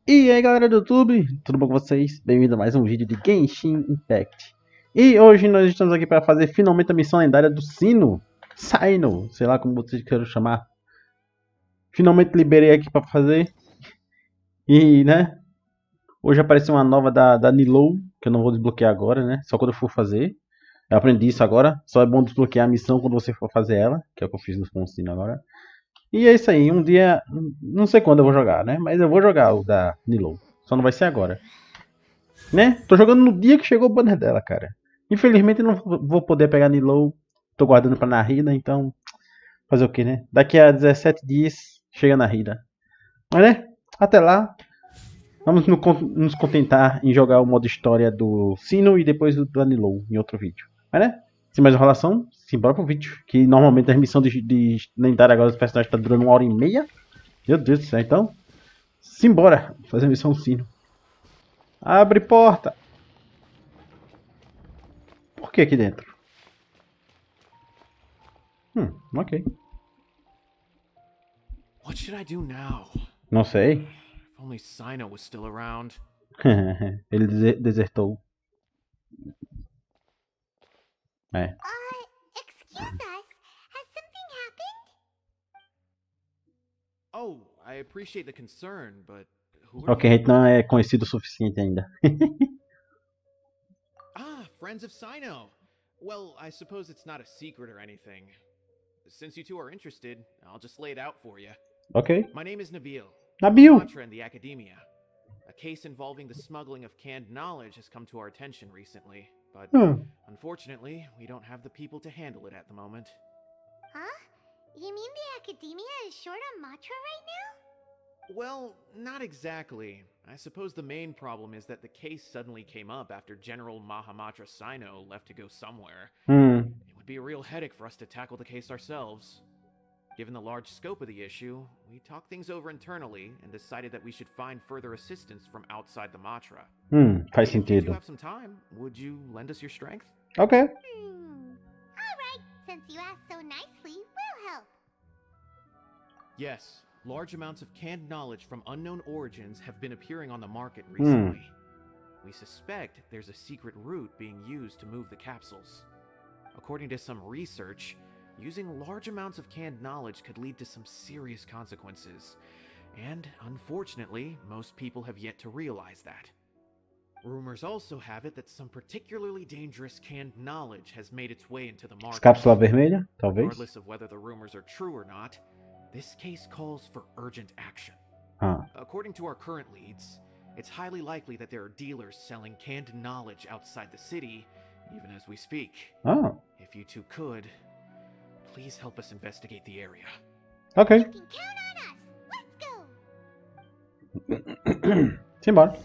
E aí galera do YouTube, tudo bom com vocês? Bem-vindo a mais um vídeo de Genshin Impact. E hoje nós estamos aqui para fazer finalmente a missão lendária do Cyno. Sei lá como vocês queiram chamar. Finalmente liberei aqui para fazer. E né, hoje apareceu uma nova da Nilou, que eu não vou desbloquear agora, né? Só quando eu for fazer. Eu aprendi isso agora, só é bom desbloquear a missão quando você for fazer ela, que é o que eu fiz com o Cyno agora. E é isso aí, um dia, não sei quando eu vou jogar, né? Mas eu vou jogar o da Nilou. Só não vai ser agora. Né? Tô jogando no dia que chegou o banner dela, cara. Infelizmente eu não vou poder pegar Nilou. Tô guardando pra Narida, então. Fazer o que, né? Daqui a 17 dias chega Narida. Mas né? Até lá. Vamos nos contentar em jogar o modo história do Cyno e depois do Nilou em outro vídeo. Mas né? Sem mais enrolação, simbora pro vídeo. Que normalmente a missão de lendária agora dos personagens tá durando 1h30. Meu Deus do céu, então. Simbora fazer a missão Cyno. Abre porta. Por que aqui dentro? Ok. What should I do now? Não sei. If only Cyno was still around. Ele desertou. É. Excuse us. Has something happened? Oh, I appreciate the concern, but who are Ok, a gente não é conhecido o suficiente ainda. Ah, friends of Cyno. Well, I suppose it's not a secret or anything. Since you two are interested, I'll just lay it out for you. Ok. My name is Nabil. Nabil. I'm a Matra in the academia. A case involving the smuggling of canned knowledge has come to our attention recently, but unfortunately, we don't have the people to handle it at the moment. Huh? You mean the academia is short on Matra right now? Well, not exactly. I suppose the main problem is that the case suddenly came up after General Mahamatra Cyno left to go somewhere. It would be a real headache for us to tackle the case ourselves. Given the large scope of the issue, we talked things over internally and decided that we should find further assistance from outside the Matra. Faz If you do sentido. have some time, would you lend us your strength? Ok. Alright, since you asked so nicely, we'll help. Yes, large amounts of canned knowledge from unknown origins have been appearing on the market recently. We suspect there's a secret route being used to move the capsules. According to some research, using large amounts of canned knowledge could lead to some serious consequences. And, unfortunately, most people have yet to realize that. Rumors also have it that some particularly dangerous canned knowledge has made its way into the market. Cápsula vermelha, talvez. Regardless of whether the rumors are true or not, this case calls for urgent action. According to our current leads, it's highly likely that there are dealers selling canned knowledge outside the city, even as we speak. If you two could, please help us investigate the area. Ok. You can count on us. Let's go. Simbora.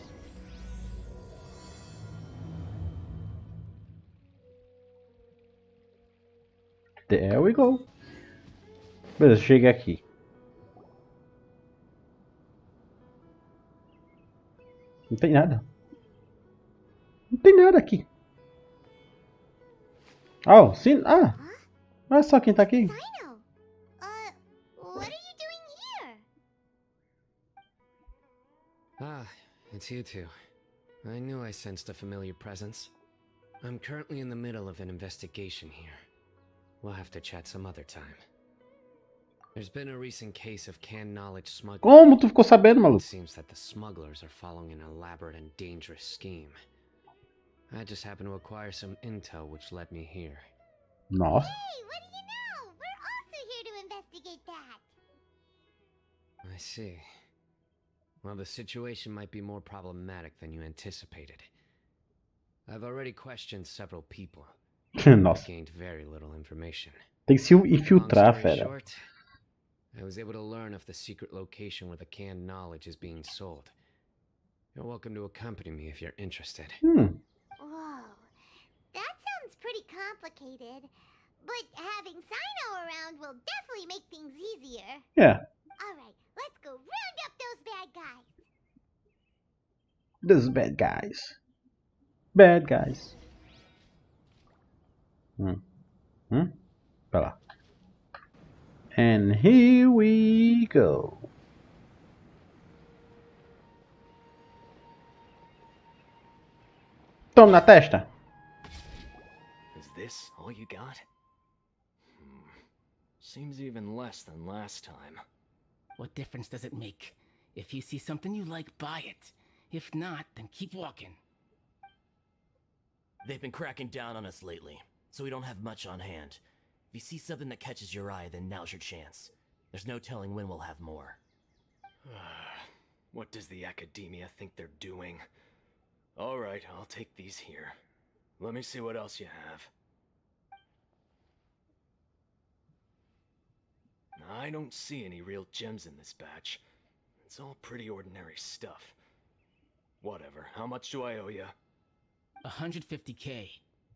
There we go. Beleza, cheguei aqui. Não tem nada. Não tem nada aqui. Oh, sim. Ah, olha só quem tá aqui. Cyno, what are you doing here? Ah, it's you two. I knew I sensed a familiar presence. I'm currently in the middle of an investigation here. We'll have to chat some other time. There's been a recent case of canned knowledge smuggling. Como tu ficou sabendo, It maluco? seems that the smugglers are following an elaborate and dangerous scheme. I just happened to acquire some intel which led me here. Nossa. Hey, what do you know? We're also here to investigate that. I see. Well, the situation might be more problematic than you anticipated. I've already questioned several people. Nossa. Gained very little information. Tem que se infiltrar, Long story fera. short, I was able to learn of the secret location where the canned knowledge is being sold. You're welcome to accompany me if you're interested. Whoa, that sounds pretty complicated. But having Cyno around will definitely make things easier. Yeah. Alright, let's go round up those bad guys. Those bad guys. Bad guys. Vai lá. And here we go. Toma na testa. Is this all you got? Seems even less than last time. What difference does it make? If you see something you like, buy it. If not, then keep walking. They've been cracking down on us lately, so we don't have much on hand. If you see something that catches your eye, then now's your chance. There's no telling when we'll have more. What does the academia think they're doing? Alright, I'll take these here. Let me see what else you have. I don't see any real gems in this batch. It's all pretty ordinary stuff. Whatever, how much do I owe you? 150K.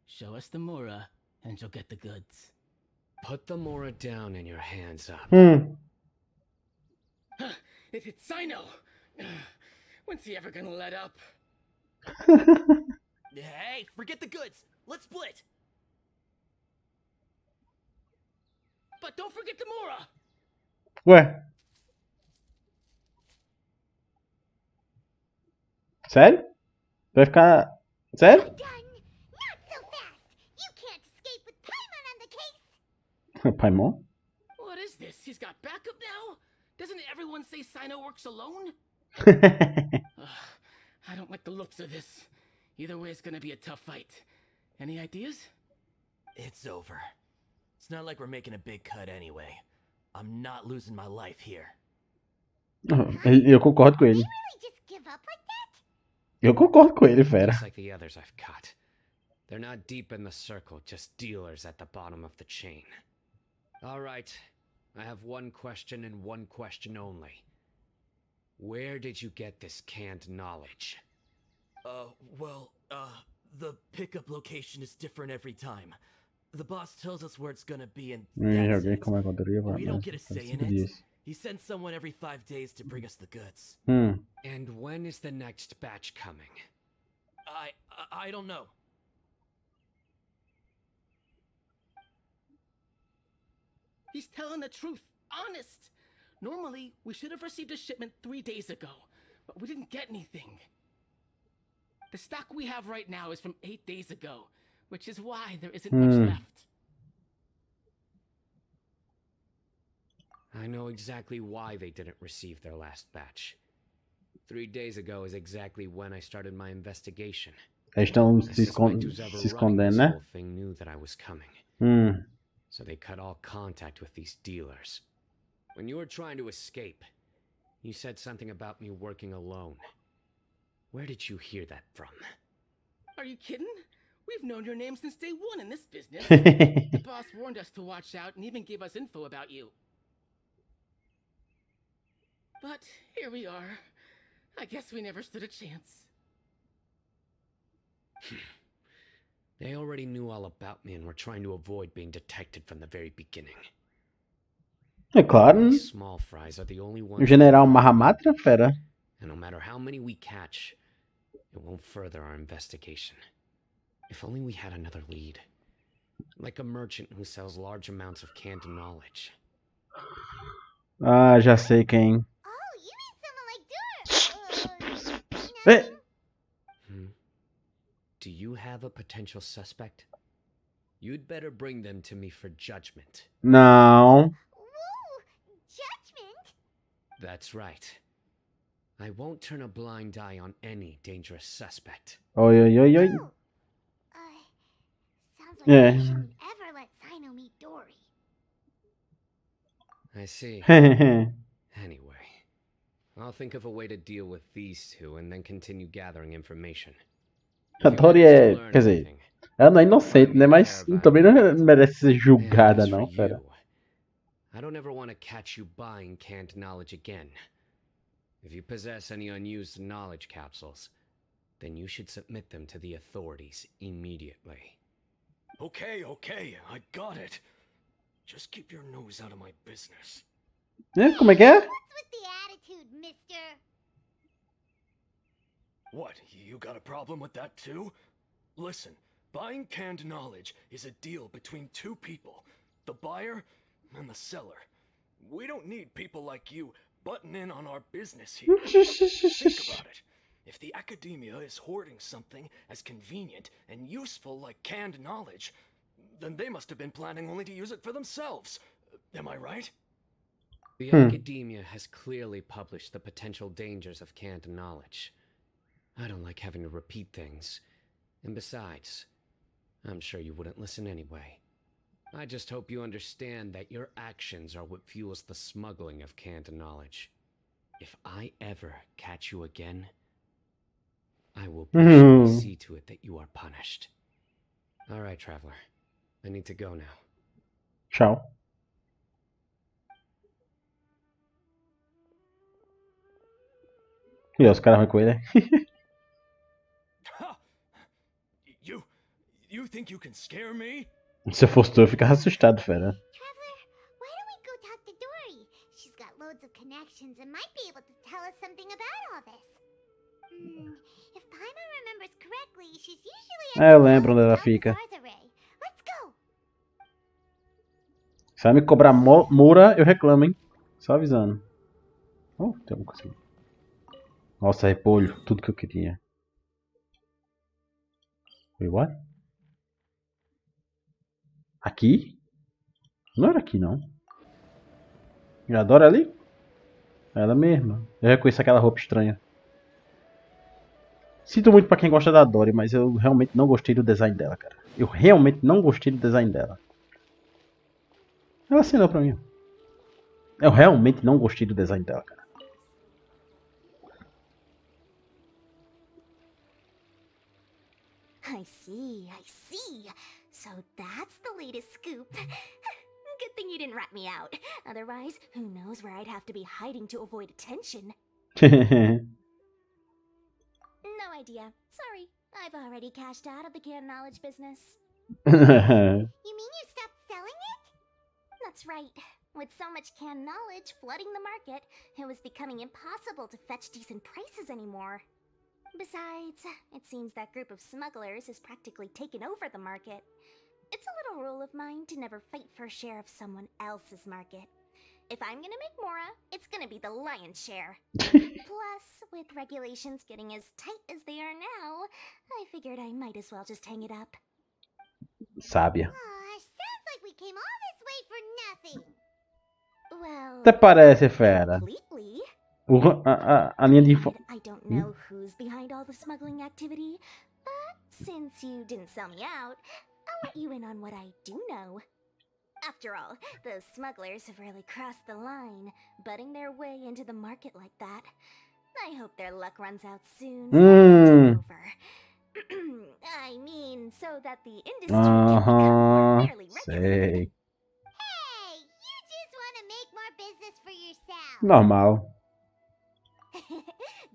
Show us the Mora, and you'll get the goods. Put the Mora down and your hands up. It hit Cyno! When's he ever gonna let up? Hey, forget the goods! Let's split! But don't forget the Mora! Ué. Sério? Vai ficar... Sério? Done. Not so fast. You can't escape with Paimon on the case. Paimon? What is this? He's got backup now? Doesn't everyone say Cyno works alone? I don't like the looks of this. Either way, it's gonna be a tough fight. Any ideas? It's over. It's not like we're making a big cut anyway. I'm not losing my life here. Eu concordo com ele. You really just give up like that? Eu concordo com ele, fera. Just like the others I've caught. They're not deep in the circle, just dealers at the bottom of the chain. All right, I have one question and one question only. Where did you get this canned knowledge? The pickup location is different every time. The boss tells us where it's gonna be and Joguei that's com uma poderia, we don't get a say in it. He sends someone every 5 days to bring us the goods. And when is the next batch coming? I don't know. He's telling the truth. Honest. Normally, we should have received a shipment 3 days ago, but we didn't get anything. The stock we have right now is from 8 days ago, which is why there isn't much left. I know exactly why they didn't receive their last batch. 3 days ago is exactly when I started my investigation. Eles estão I se suspect who's ever running escondendo, this né? whole thing knew that I was coming. So they cut all contact with these dealers. When you were trying to escape, you said something about me working alone. Where did you hear that from? Are you kidding? We've known your name since day one in this business. The boss warned us to watch out and even gave us info about you. But here we are. I guess we never stood a chance. They already knew all about me and were trying to avoid being detected from the very beginning. É claro, né? These small fries are the only O ones. general Mahamatra, fera. And no matter how many we catch, it won't further our investigation. If only we had another lead. Like a merchant who sells large amounts of canned knowledge. Ah, já sei quem. Oh, you mean someone like Dora? Hey. Do you have a potential suspect? You'd better bring them to me for judgment. Não. Whoa, judgment? That's right. I won't turn a blind eye on any dangerous suspect. Oi. Oh. Sounds like Yeah. we shouldn't ever let Cyno meet Dory. I see. Hehehe. Anyway, I'll think of a way to deal with these two and then continue gathering information. A Dory é... Quer dizer, ela não é inocente, né? Mas também não merece ser julgada, não, fera. I don't ever want to catch you buying canned knowledge again. If you possess any unused knowledge capsules, then you should submit them to the authorities immediately. Okay, I got it. Just keep your nose out of my business. É, como é que é? What's with the attitude, mister? What, you got a problem with that too? Listen, buying canned knowledge is a deal between two people, the buyer and the seller. We don't need people like you butting in on our business here. Think about it. If the academia is hoarding something as convenient and useful like canned knowledge, then they must have been planning only to use it for themselves. Am I right? The academia has clearly published the potential dangers of canned knowledge. I don't like having to repeat things. And besides, I'm sure you wouldn't listen anyway. I just hope you understand that your actions are what fuels the smuggling of canned knowledge. If I ever catch you again, I will personally see to it that you are punished. Alright, traveler. I need to go now. Tchau. E os caras vão com ele. You think you can scare me? Se eu fosse tu, eu ficava assustado, fera. Traveler, why don't we go talk to Dory? She's got loads of connections and might be able to tell us something about all this. If Paimon remembers correctly, she's usually Eu lembro onde ela fica. Let's go. Se vai me cobrar mura, eu reclamo, hein? Só avisando. Oh, tem alguma coisa. Nossa, repolho. Tudo que eu queria. Wait, what? Aqui? Não era aqui, não. Eu adoro ali? Ela mesma. Eu reconheço aquela roupa estranha. Sinto muito pra quem gosta da Dory, mas eu realmente não gostei do design dela, cara. Eu realmente não gostei do design dela. Ela assinou pra mim. Eu realmente não gostei do design dela, cara. I see. So that's the latest scoop. Good thing you didn't rat me out. Otherwise, who knows where I'd have to be hiding to avoid attention. No idea. Sorry. I've already cashed out of the canned knowledge business. You mean you stopped selling it? That's right. With so much canned knowledge flooding the market, it was becoming impossible to fetch decent prices anymore. Besides, it seems that group of smugglers has practically taken over the market. It's a little rule of mine to never fight for a share of someone else's market. If I'm gonna make Mora, it's gonna be the lion's share. Plus, with regulations getting as tight as they are now, I figured I might as well just hang it up. Sábia. Sounds like we came all this way for nothing. Well, Até parece, fera. completely. A linha de I don't know who's behind all the smuggling activity, but since you didn't sell me out, I'll let you in on what I do know. After all, those smugglers have really crossed the line, butting their way into the market like that. I hope their luck runs out soon so they can take over. I mean, so that the industry can become more fairly regulated. Hey, you just want to make more business for yourself. Normal.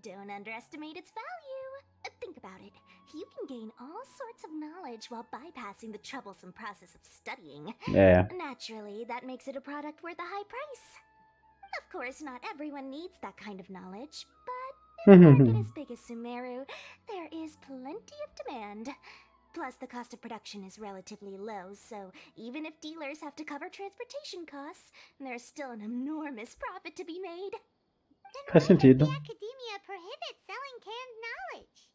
Don't underestimate its value. Think about it. You can gain all sorts of knowledge while bypassing the troublesome process of studying. Yeah. Naturally, that makes it a product worth a high price. Of course, not everyone needs that kind of knowledge, but in a market as big as Sumeru, there is plenty of demand. Plus, the cost of production is relatively low, so even if dealers have to cover transportation costs, there's still an enormous profit to be made. Faz sentido. The academia prohibits selling canned knowledge.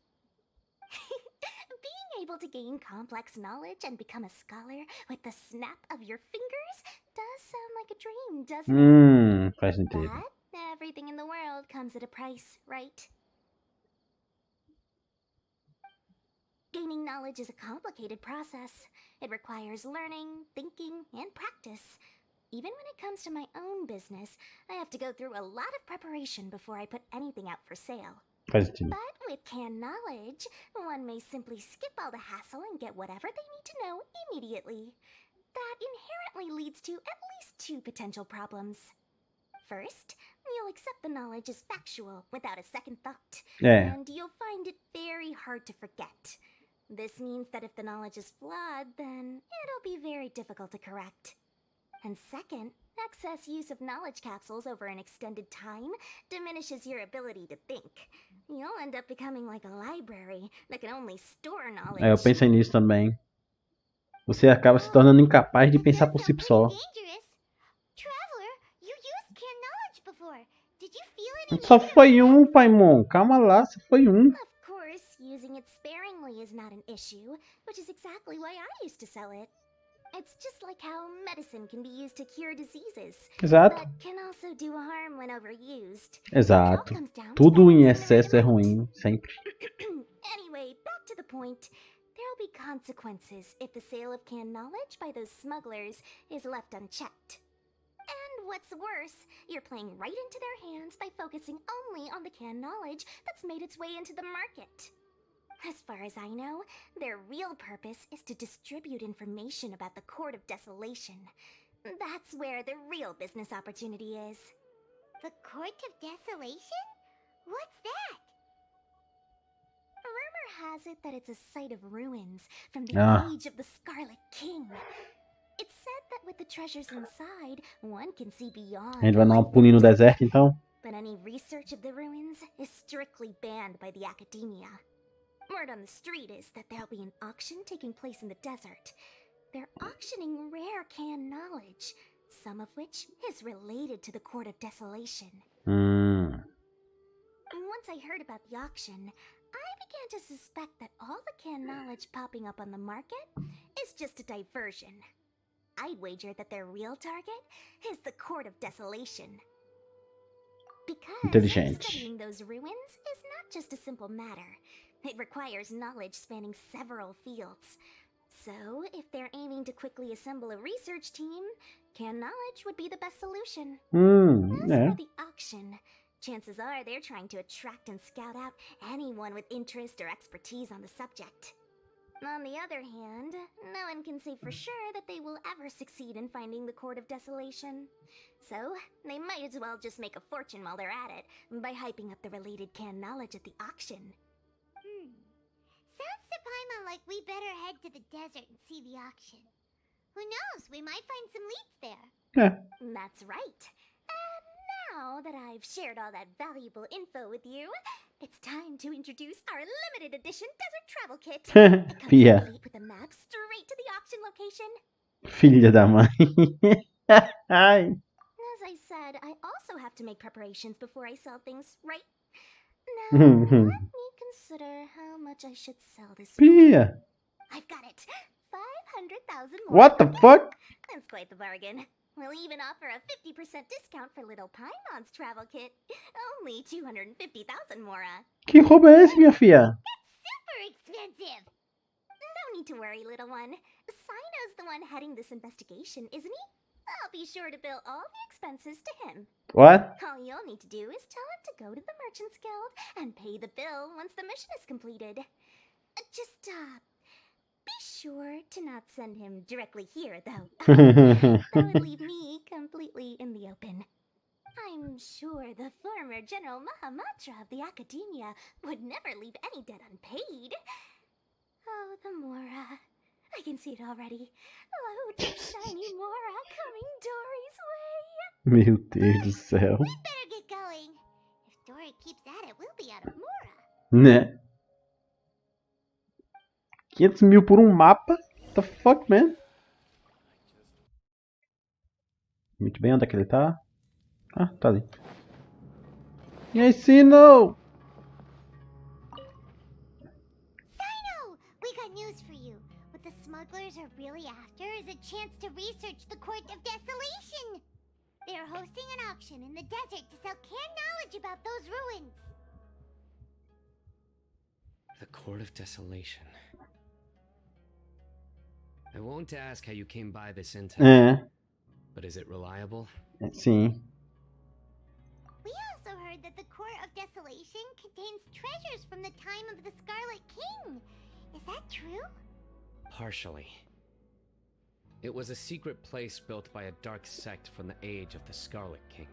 Being able to gain complex knowledge and become a scholar with the snap of your fingers does sound like a dream, doesn't it? Faz sentido. But everything in the world comes at a price, right? Gaining knowledge is a complicated process. It requires learning, thinking, and practice. Even when it comes to my own business, I have to go through a lot of preparation before I put anything out for sale. Faz sentido. But with canned knowledge, one may simply skip all the hassle and get whatever they need to know immediately. That inherently leads to at least two potential problems. First, you'll accept the knowledge as factual without a second thought. Yeah. And you'll find it very hard to forget. This means that if the knowledge is flawed, then it'll be very difficult to correct. And second, excess use of knowledge capsules over an extended time diminishes your ability to think. You'll end up becoming like a library that can only store knowledge. Eu pensei nisso também. Você acaba se tornando incapaz de pensar por si só. Traveler, you used canned knowledge before. Did Did you feel any Só negative foi um, Paimon. Calma lá, só foi um. Of course, using it sparingly is not an issue, which is exactly why I used to sell it. It's just like how medicine can be used to cure diseases, Exato. but can also do harm when overused. Exato. Tudo em excesso é ruim, sempre. Anyway, back to the point. There'll be consequences if the sale of canned knowledge by those smugglers is left unchecked. And what's worse, you're playing right into their hands by focusing only on the canned knowledge that's made its way into the market. As far as I know, their real purpose is to distribute information about the Court of Desolation. That's where the real business opportunity is. The Court of Desolation? What's that? Rumor has it that it's a site of ruins from the age of the Scarlet King. It's said that with the treasures inside, one can see beyond. A gente vai dar uma pulinha no deserto, então. But any research of the ruins is strictly banned by the academia. Word on the street is that there'll be an auction taking place in the desert. They're auctioning rare canned knowledge, some of which is related to the Court of Desolation. Once I heard about the auction, I began to suspect that all the canned knowledge popping up on the market is just a diversion. I'd wager that their real target is the Court of Desolation. Because studying those ruins is not just a simple matter. It requires knowledge spanning several fields. So, if they're aiming to quickly assemble a research team, canned knowledge would be the best solution. As for the auction, chances are they're trying to attract and scout out anyone with interest or expertise on the subject. On the other hand, no one can say for sure that they will ever succeed in finding the Court of Desolation. So, they might as well just make a fortune while they're at it by hyping up the related canned knowledge at the auction. Sounds to Paimon like we better head to the desert and see the auction. Who knows, we might find some leads there. Yeah. That's right. And now that I've shared all that valuable info with you, it's time to introduce our limited edition desert travel kit. It comes complete with a map straight to the auction location. Filha da mãe. Ai. As I said, I also have to make preparations before I sell things, right? Now, let me consider how much I should sell this. Pia. I've got it. 500,000 more. What the fuck? That's quite the bargain. We'll even offer a 50% discount for little Paimon's travel kit. Only 250,000 Mora. Que roubo é esse, minha filha? That's super expensive. No need to worry, little one. Cyno's the one heading this investigation, isn't he? I'll be sure to bill all the expenses to him. What? All you'll need to do is tell him to go to the Merchants Guild and pay the bill once the mission is completed. Just, be sure to not send him directly here, though. That would leave me completely in the open. I'm sure the former General Mahamatra of the Academia would never leave any debt unpaid. Oh, the Mora. I can see it already. Loads of shiny Mora coming Dory's way. Meu Deus do céu. We better get going. If Dory keeps at it, we'll be out of Mora. Né? 500 mil por um mapa? What the fuck, man? Muito bem, onde é que ele tá? Ah, tá ali. E aí, Cyno? Cyno! We got news for you. What the smugglers are really after is a chance to research the Court of Desolation. They are hosting an auction in the desert to sell canned knowledge about those ruins. The Court of Desolation. I won't ask how you came by this intel. But is it reliable? Sim. We also heard that the Court of Desolation contains treasures from the time of the Scarlet King. Is that true? Partially. It was a secret place built by a dark sect from the age of the Scarlet King.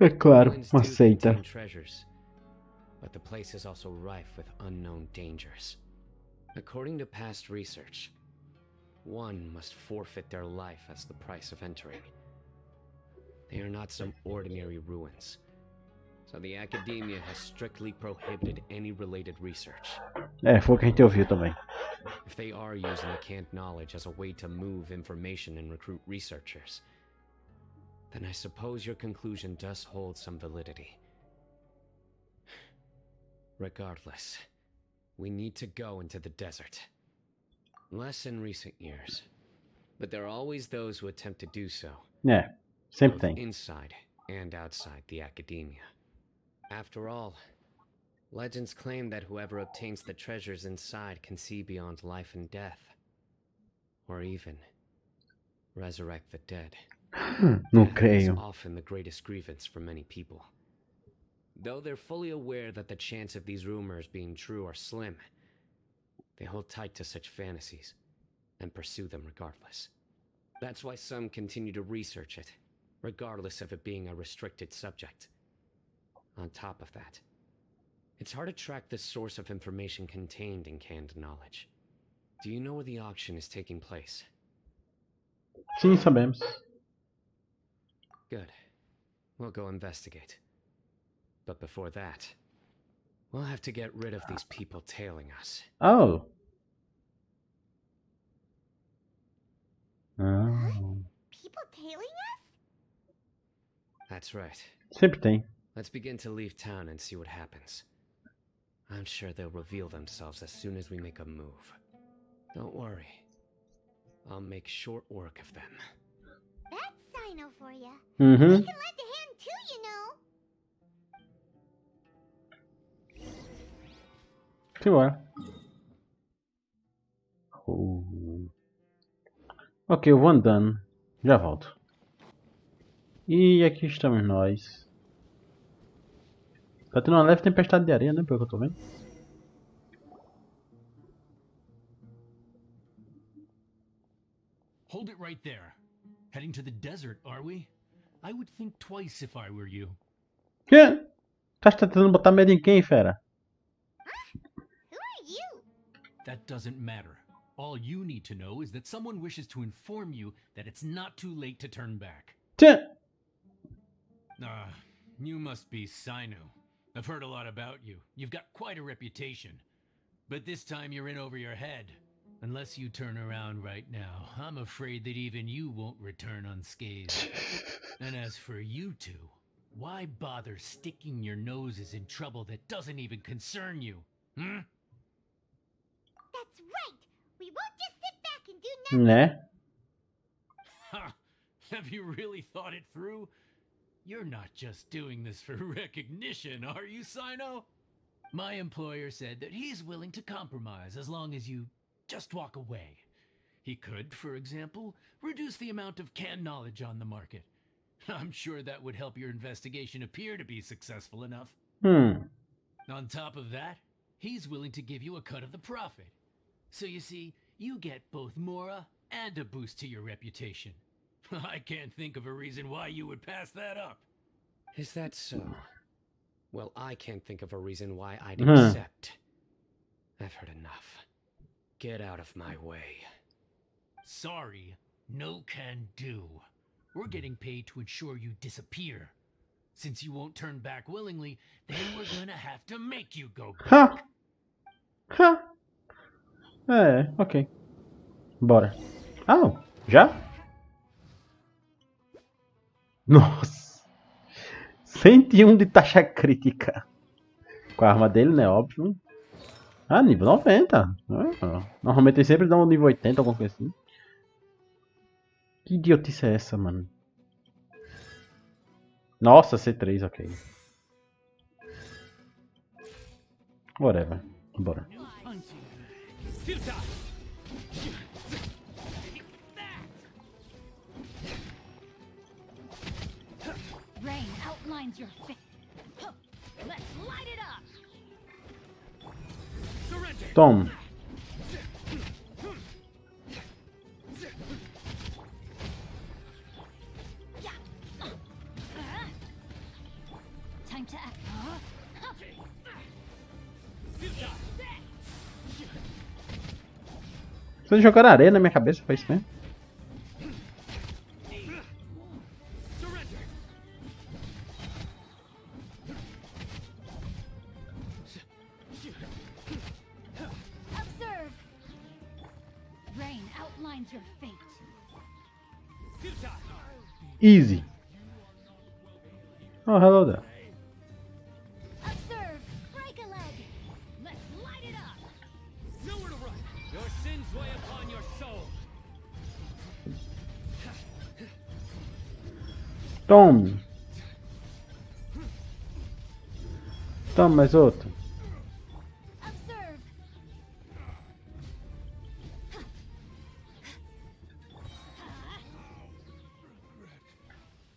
É claro, Ruins uma do seita. contain treasures, but the place is also rife with unknown dangers. According to past research, one must forfeit their life as the price of entering. They are not some ordinary ruins, so the academia has strictly prohibited any related research. É, foi o que a gente ouviu também. If they are using the canned knowledge as a way to move information and recruit researchers, then I suppose your conclusion does hold some validity. Regardless, we need to go into the desert. Less in recent years, but there are always those who attempt to do so. Yeah, same Both thing. inside and outside the academia. After all, legends claim that whoever obtains the treasures inside can see beyond life and death. Or even resurrect the dead. Não Death is creio. often the greatest grievance for many people. Though they're fully aware that the chance of these rumors being true are slim, they hold tight to such fantasies and pursue them regardless. That's why some continue to research it, regardless of it being a restricted subject. On top of that, it's hard to track the source of information contained in canned knowledge. Do you know where the auction is taking place? Sim, sabemos. Good. We'll go investigate. But before that, we'll have to get rid of these people tailing us. Oh. Oh. People tailing us? That's right. Sempre tem. Let's begin to leave town and see what happens. I'm sure they'll reveal themselves as soon as we make a move. Don't worry. I'll make short work of them. That's Cyno for ya. Uhum. We can lend a hand too, you know. Simbora. Ok, eu vou andando. Já volto. E aqui estamos nós. Tá tendo uma leve tempestade de areia, né? Pelo que eu tô vendo. Hold it right there. Heading to the desert, are we? I would think twice if I were you. Que? Tá tentando botar medo em quem, fera? Who are you? That doesn't matter. All you need to know is that someone wishes to inform you that it's not too late to turn back. Tchê! You must be Cyno. I've heard a lot about you. You've got quite a reputation. But this time you're in over your head. Unless you turn around right now, I'm afraid that even you won't return unscathed. And as for you two, why bother sticking your noses in trouble that doesn't even concern you? Hmm? That's right. We won't just sit back and do nothing. Né? Ha! Have you really thought it through? You're not just doing this for recognition, are you, Cyno? My employer said that he's willing to compromise as long as you just walk away. He could, for example, reduce the amount of canned knowledge on the market. I'm sure that would help your investigation appear to be successful enough. On top of that, he's willing to give you a cut of the profit. So you see, you get both Mora and a boost to your reputation. I can't think of a reason why you would pass that up. Is that so? Well, I can't think of a reason why I'd accept. I've heard enough. Get out of my way. Sorry, no can do. We're getting paid to ensure you disappear. Since you won't turn back willingly, then we're gonna have to make you go back. Ha! É, ok. Bora. Ah, já? Nossa. 101 de taxa crítica. Com a arma dele, né? Óbvio. Ah, nível 90. Normalmente ele sempre dá um nível 80, alguma coisa assim. Que idiotice é essa, mano? Nossa, C3, ok. Whatever. Bora. Rain outlines your face. Let's light it up. Toma. Time to act. Vocês jogaram areia na minha cabeça, foi isso mesmo? Observe. Rain outlines your fate. Easy. Oh, hello there. Observe. Break a leg. Let's light it up. Nowhere to run. Your sins weigh upon your soul. Tome. Toma mais outro. Observe.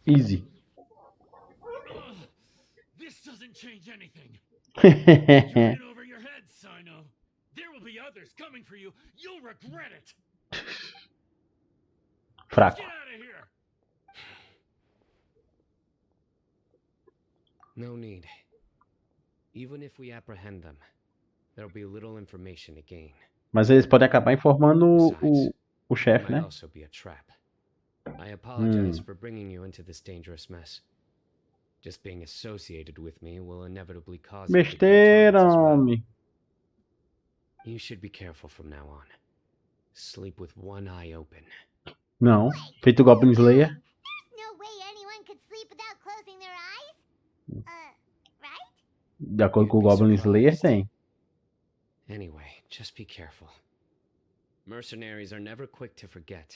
Easy. This doesn't change anything. You're in over your head, Cyno. There will be others coming for you. You'll regret it. Fraco. Get out of here. No need. Even if we apprehend them, there'll be little information to gain. Mas eles podem acabar informando o It chefe, might né? also be a trap. I apologize for bringing you into this dangerous mess. Just being associated with me will inevitably cause you to become Besteira, targets as well. homem. You should be careful from now on. Sleep with one eye open. Não. Feito Goblin Slayer. There's no way anyone could sleep without closing their eyes. Right? De acordo com o Goblin Slayer, tem. Anyway, just be careful. Mercenaries are never quick to forget.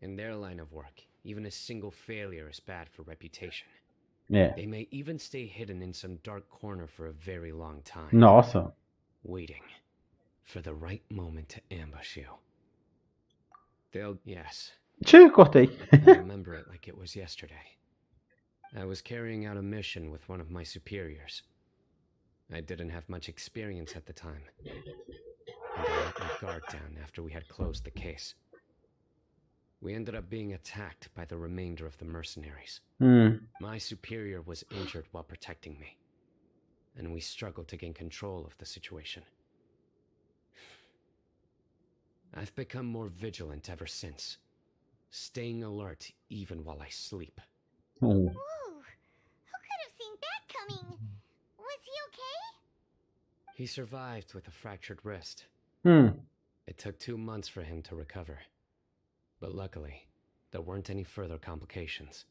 In their line of work, even a single failure is bad for reputation. É. They may even stay hidden in some dark corner for a very long time, Nossa. waiting for the right moment to ambush you. Yes, Tchê, cortei. I remember it like it was yesterday. I was carrying out a mission with one of my superiors. I didn't have much experience at the time, and I let my guard down after we had closed the case. We ended up being attacked by the remainder of the mercenaries. My superior was injured while protecting me, and we struggled to gain control of the situation. I've become more vigilant ever since, staying alert even while I sleep. Ooh, who could have seen that coming? Was he okay? He survived with a fractured wrist. It took 2 months for him to recover. But luckily, there weren't any further complications.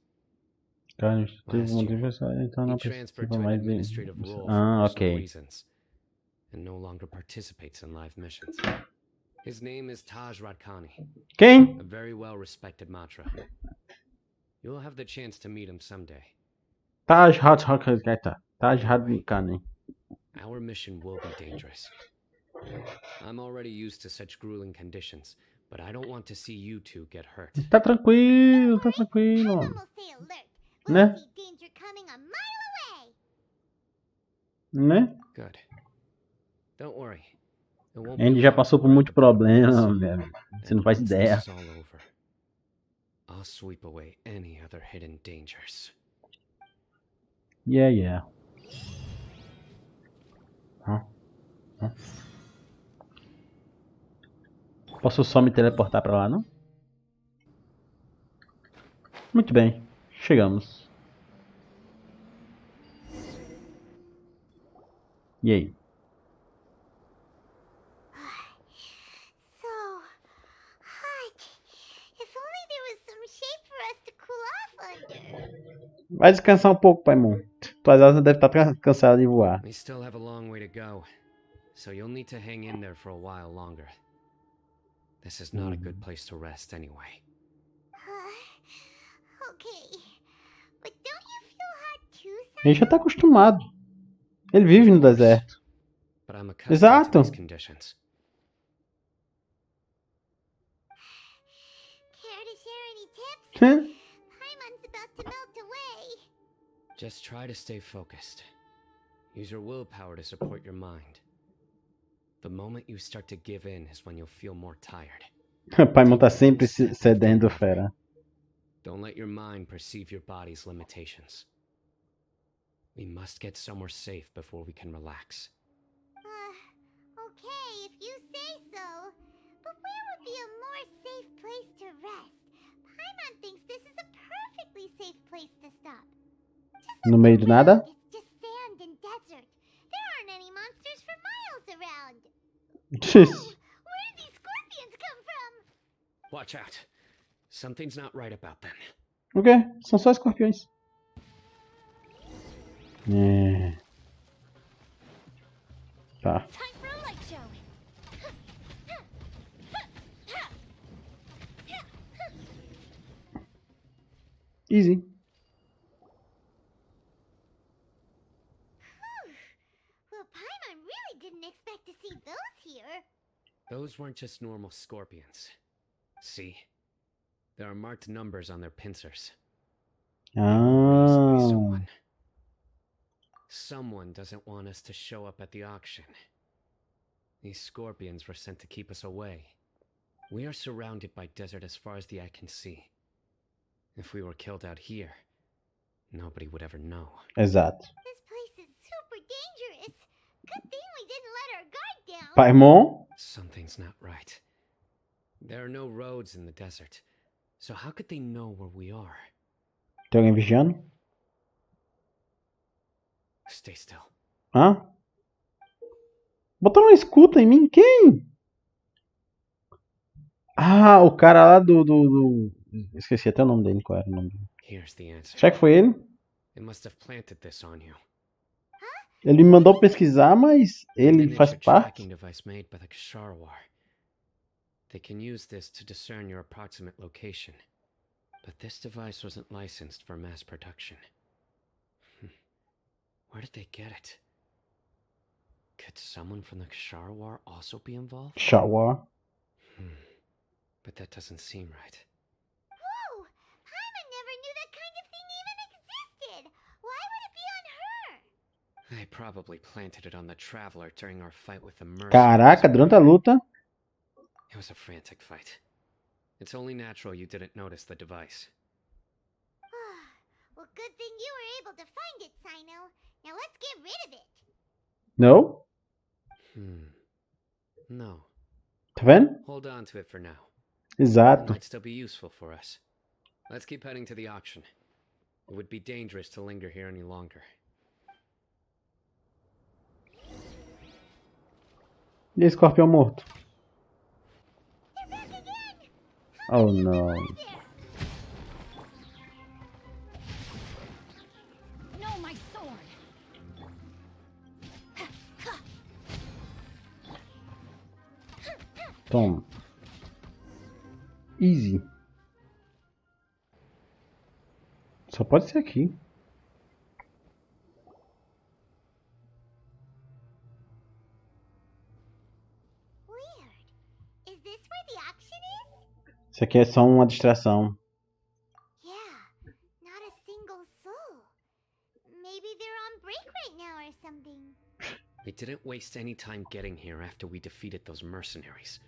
Cara, Last year, então he não transferred precisa to an mais de... administrative role Ah, for personal ok. reasons, and no longer participates in live missions. His name is Taj Radkani, Quem? a very well-respected Matra. You'll have the chance to meet him someday. Taj Radkani. Our mission will be dangerous. I'm already used to such grueling conditions, but I don't want to see you two get hurt. Tá tranquilo, tá tranquilo. Everyone will stay alert. We'll Né? see danger coming a mile away. Né? Good. Don't worry. It won't be Ele já long passou por before muito the problem problema, ends. velho. Você And não faz once ideia. this is all over, I'll sweep away any other hidden dangers. Yeah. Posso só me teleportar pra lá, não? Muito bem. Chegamos. E aí? So hot. If only there was some shape for us to cool off under. Vai descansar um pouco, Paimon. Tuas asas devem estar cansadas de voar. We still have a long way to go, so you'll need to hang in there for a while longer. This is not a good place to rest anyway. Okay. But don't you feel hot too, Ele já tá acostumado. Ele vive no deserto. But I'm accustomed Exato. to these conditions. Care to share any tips? Hã? Paimon's about to melt away. Just try to stay focused. Use your willpower to support your mind. The moment you start to give in is when you'll feel more tired. Paimon tá sempre cedendo, fera. Don't let your mind perceive your body's limitations. We must get somewhere safe before we can relax. Okay, if you say so. But where would be a more safe place to rest? Paimon thinks this is a perfectly safe place to stop. Just No look meio do nada? around. It's just sand and desert. There aren't any monsters for miles around. Where did these scorpions come from? Watch out. Something's not right about them. O quê? São só escorpiões. É. Tá. Time for a light show. Easy. Well, Paimon really didn't expect to see those here. Those weren't just normal scorpions. See? There are marked numbers on their pincers. Raised by Ah. someone. Someone doesn't want us to show up at the auction. These scorpions were sent to keep us away. We are surrounded by desert as far as the eye can see. If we were killed out here, nobody would ever know. Exato. This place is super dangerous. Good thing we didn't let our guard down. Paimon? Something's not right. There are no roads in the desert, so how could they know where we are? Tem alguém vigiando? Stay still. Hã? Botaram uma escuta em mim? Quem? Ah, o cara lá do... Esqueci até o nome dele. Qual era o nome dele? Here's the answer. Será que foi ele? They must have planted this on you. Ele me mandou pesquisar, mas ele faz Miniature parte? tracking device made by the Ksharwar. They can use this to discern your approximate location. But this device wasn't licensed for mass production. Where did they get it? Could someone from the Ksharwar also be involved? Shower. But that doesn't seem right. Whoa! Paimon never knew that kind of thing even existed. Why would it be on her? They probably planted it on the Traveler during our fight with the mercenaries. Caraca, durante a luta. It was a frantic fight. It's only natural you didn't notice the device. Well, good thing you were able to find it, Cyno. Now let's get rid of it. Não? No. Tá vendo? Hold on to it for now. It Exato. might still be useful for us. Let's keep heading to the auction. It would be dangerous to linger here any longer. E esse escorpião morto? They're back again! Oh não. No, my sword. Toma. Easy. Só pode ser aqui. Weird. Is this where the auction is? Isso aqui é só uma distração. Yeah, not a single soul. Maybe they're on break right now or something. We didn't waste any time getting here after we defeated those mercenaries.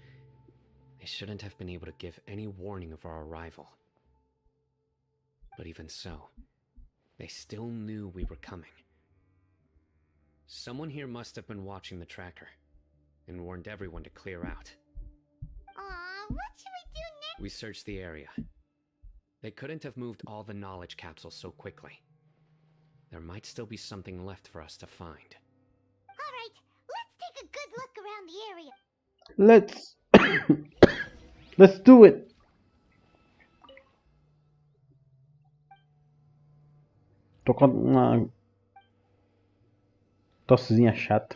They shouldn't have been able to give any warning of our arrival. But even so, they still knew we were coming. Someone here must have been watching the tracker and warned everyone to clear out. Aw, what should we do next? We searched the area. They couldn't have moved all the knowledge capsules so quickly. There might still be something left for us to find. Alright, let's take a good look around the area. Let's... Let's do it. Tô com uma tossezinha chata.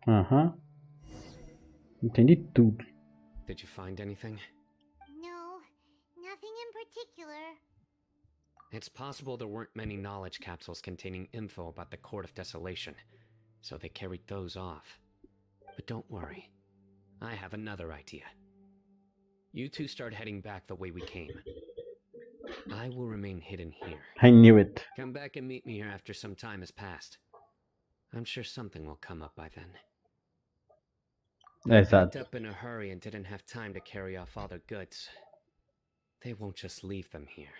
Aham. Entendi tudo. Did you find anything? No, nothing in particular. It's possible there weren't many knowledge capsules containing info about the Court of Desolation, so they carried those off. But don't worry. I have another idea. You two start heading back the way we came. I will remain hidden here. I knew it. Come back and meet me here after some time has passed. I'm sure something will come up by then. Packed Exato. up in a hurry and didn't have time to carry off all their goods. They won't just leave them here.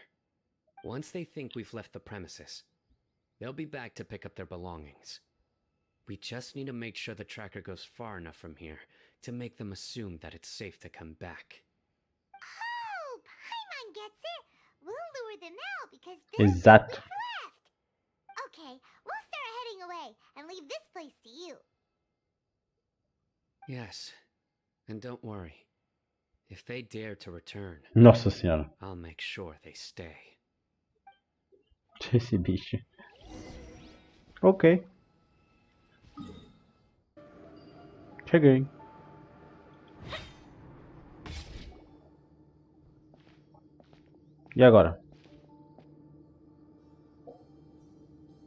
Once they think we've left the premises, they'll be back to pick up their belongings. We just need to make sure the tracker goes far enough from here to make them assume that it's safe to come back. Oh, Paimon gets it. We'll lure them out because they'll Exato. leave left. Okay, we'll start heading away and leave this place to you. Yes, and don't worry. If they dare to return, Nossa senhora. I'll make sure they stay. Esse bicho. Ok. Cheguei. E agora?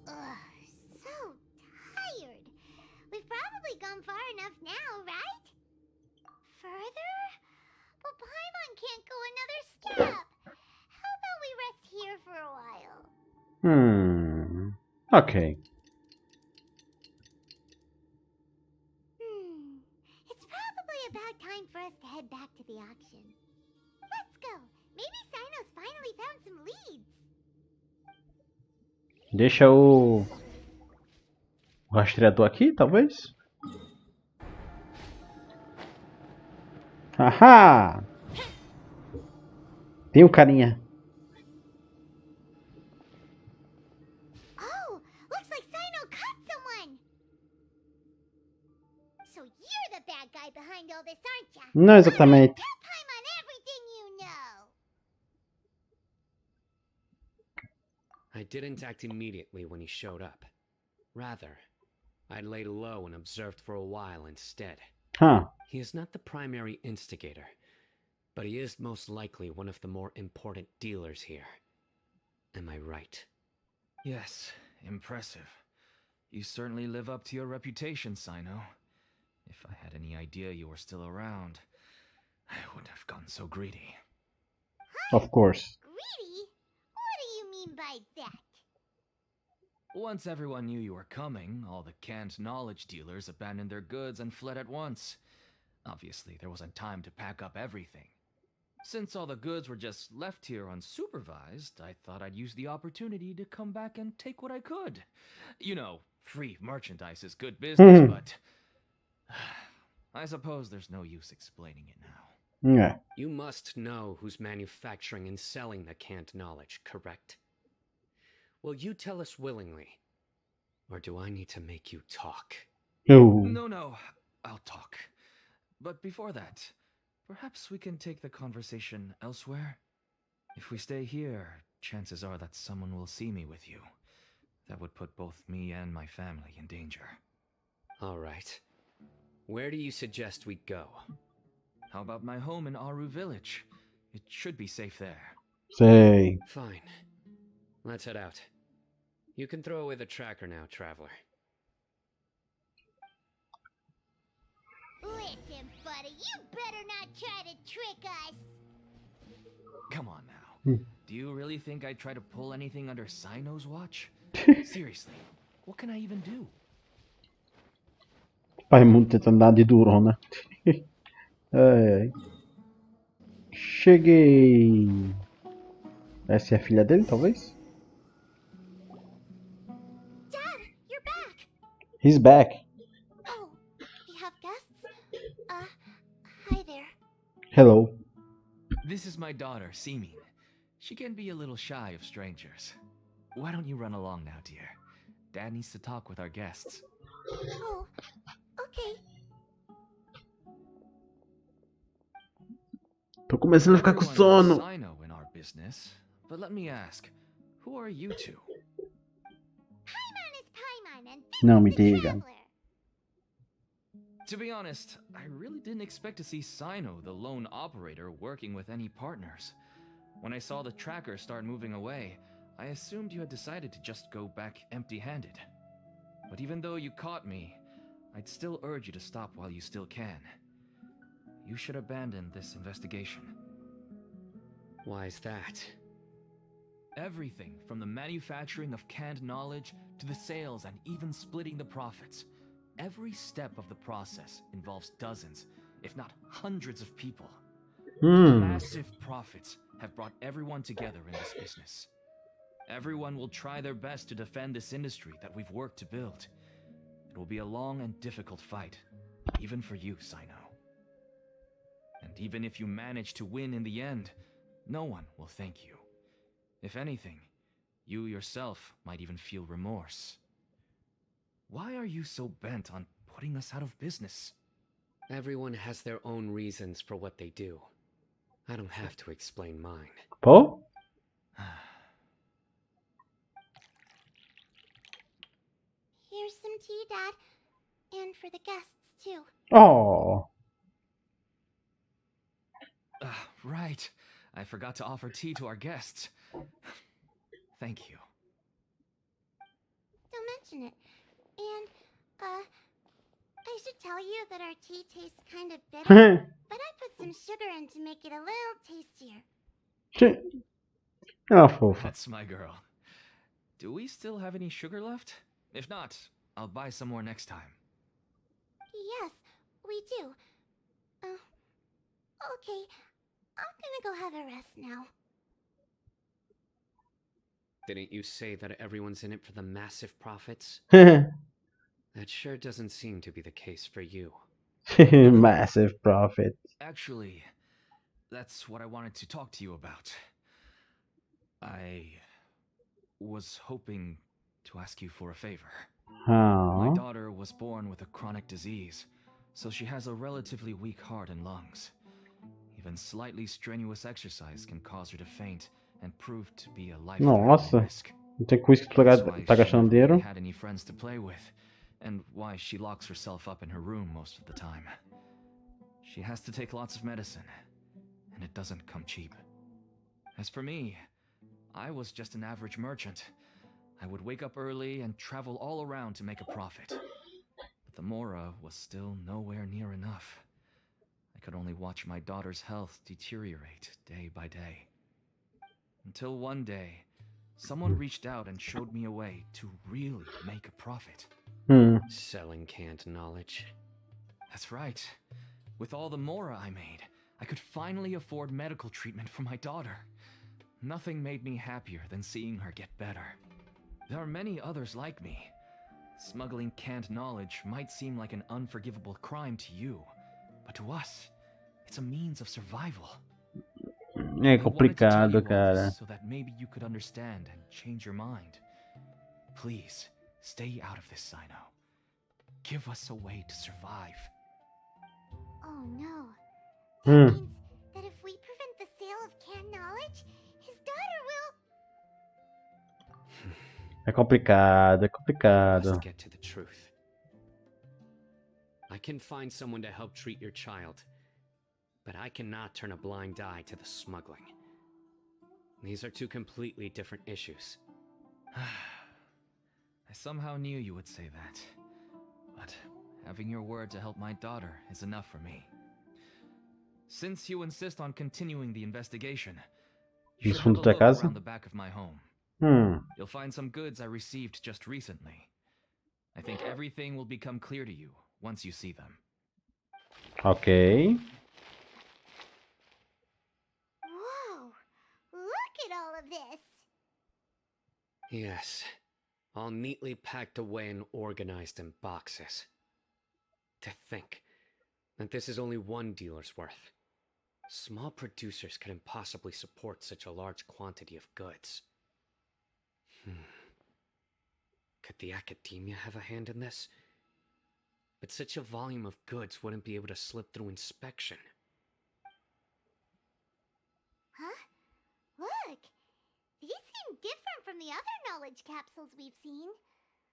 So tired. We've probably gone far enough now, right? Further? But Paimon can't go another step. How about we rest here for a while? Ok. It's probably about time for us to head back to the auction. Let's go. Maybe Cyno's finally found some leads. Deixa o rastreador aqui, talvez? Haha! Tem um carinha. Oh, looks like Cyno caught someone. So you're the bad guy behind all this, aren't ya? Não exatamente. Tell Paimon everything you know. I didn't act immediately when he showed up. Rather, I laid low and observed for a while instead. Huh. He is not the primary instigator, but he is most likely one of the more important dealers here. Am I right? Yes, impressive. You certainly live up to your reputation, Cyno. If I had any idea you were still around, I wouldn't have gotten so greedy. Of course. Greedy? What do you mean by that? Once everyone knew you were coming, all the canned knowledge dealers abandoned their goods and fled at once. Obviously, there wasn't time to pack up everything. Since all the goods were just left here unsupervised, I thought I'd use the opportunity to come back and take what I could. You know, free merchandise is good business, but I suppose there's no use explaining it now. Yeah. You must know who's manufacturing and selling the canned knowledge, correct? Will you tell us willingly? Or do I need to make you talk? Oh. No, I'll talk. But before that, perhaps we can take the conversation elsewhere? If we stay here, chances are that someone will see me with you. That would put both me and my family in danger. All right. Where do you suggest we go? How about my home in Aru Village? It should be safe there. Sei. Fine. Let's head out. You can throw away the tracker now, traveler. Listen, buddy, you better not try to trick us. Come on now. Do you really think I'd try to pull anything under Cyno's watch? Seriously, what can I even do? Pai mundo tentando dar de durona. Ai. Cheguei. Essa é a filha dele, talvez? Dad, you're back. He's back. Oh, you have guests? Hi there. Hello. This is my daughter, Simin. She can be a little shy of strangers. Why don't you run along now, dear? Dad needs to talk with our guests. Oh, okay. Tô começando a ficar com Everyone knows sono. Cyno in our business, but let me ask, who are you two? Paimon is Paimon, and this Não is me the diga. traveler. To be honest, I really didn't expect to see Cyno, the lone operator, working with any partners. When I saw the tracker start moving away, I assumed you had decided to just go back empty-handed. But even though you caught me, I'd still urge you to stop while you still can. You should abandon this investigation. Why is that? Everything from the manufacturing of canned knowledge to the sales and even splitting the profits. Every step of the process involves dozens, if not hundreds of people. Massive profits have brought everyone together in this business. Everyone will try their best to defend this industry that we've worked to build. It will be a long and difficult fight, even for you, Cyno. And even if you manage to win in the end, no one will thank you. If anything, you yourself might even feel remorse. Why are you so bent on putting us out of business? Everyone has their own reasons for what they do. I don't have to explain mine. Pô? Here's some tea, Dad. And for the guests, too. Oh. Right. I forgot to offer tea to our guests. Thank you. Don't mention it. And, I should tell you that our tea tastes kind of bitter, but I put some sugar in to make it a little tastier. Ah, fofa. That's my girl. Do we still have any sugar left? If not, I'll buy some more next time. Yes, we do. Okay. I'm gonna go have a rest now. Didn't you say that everyone's in it for the massive profits? That sure doesn't seem to be the case for you. Massive profit. Actually, that's what I wanted to talk to you about. I was hoping to ask you for a favor. My Oh. daughter was born with a chronic disease, so she has a relatively weak heart and lungs. Even slightly strenuous exercise can cause her to faint and prove to be a life-threatening Nossa. risk. Não tem com isso que tu That's why tá she gastando never really dinheiro. had any friends to play with, and why she locks herself up in her room most of the time. She has to take lots of medicine, and it doesn't come cheap. As for me, I was just an average merchant. I would wake up early and travel all around to make a profit. But the Mora was still nowhere near enough. I could only watch my daughter's health deteriorate day by day. Until one day, someone reached out and showed me a way to really make a profit. Selling canned knowledge. That's right. With all the Mora I made, I could finally afford medical treatment for my daughter. Nothing made me happier than seeing her get better. There are many others like me. Smuggling canned knowledge might seem like an unforgivable crime to you, but to us, it's a means of survival. É complicado, cara. So that maybe you could understand and change your mind. Please, stay out of this, Cyno. Give us a way to survive. Oh no. That Hmm. means that if we prevent the sale of canned knowledge, his daughter will... É complicado, é complicado. Let's get to the truth. I can find someone to help treat your child, but I cannot turn a blind eye to the smuggling. These are two completely different issues. I somehow knew you would say that. But having your word to help my daughter is enough for me. Since you insist on continuing the investigation, you Nos should have a fundos da look casa? around the back of my home. You'll find some goods I received just recently. I think everything will become clear to you once you see them. Ok. Whoa! Look at all of this! Yes, all neatly packed away and organized in boxes. To think that this is only one dealer's worth. Small producers couldn't possibly support such a large quantity of goods. Could the academia have a hand in this? But such a volume of goods wouldn't be able to slip through inspection. Huh? Look! These seem different from the other knowledge capsules we've seen.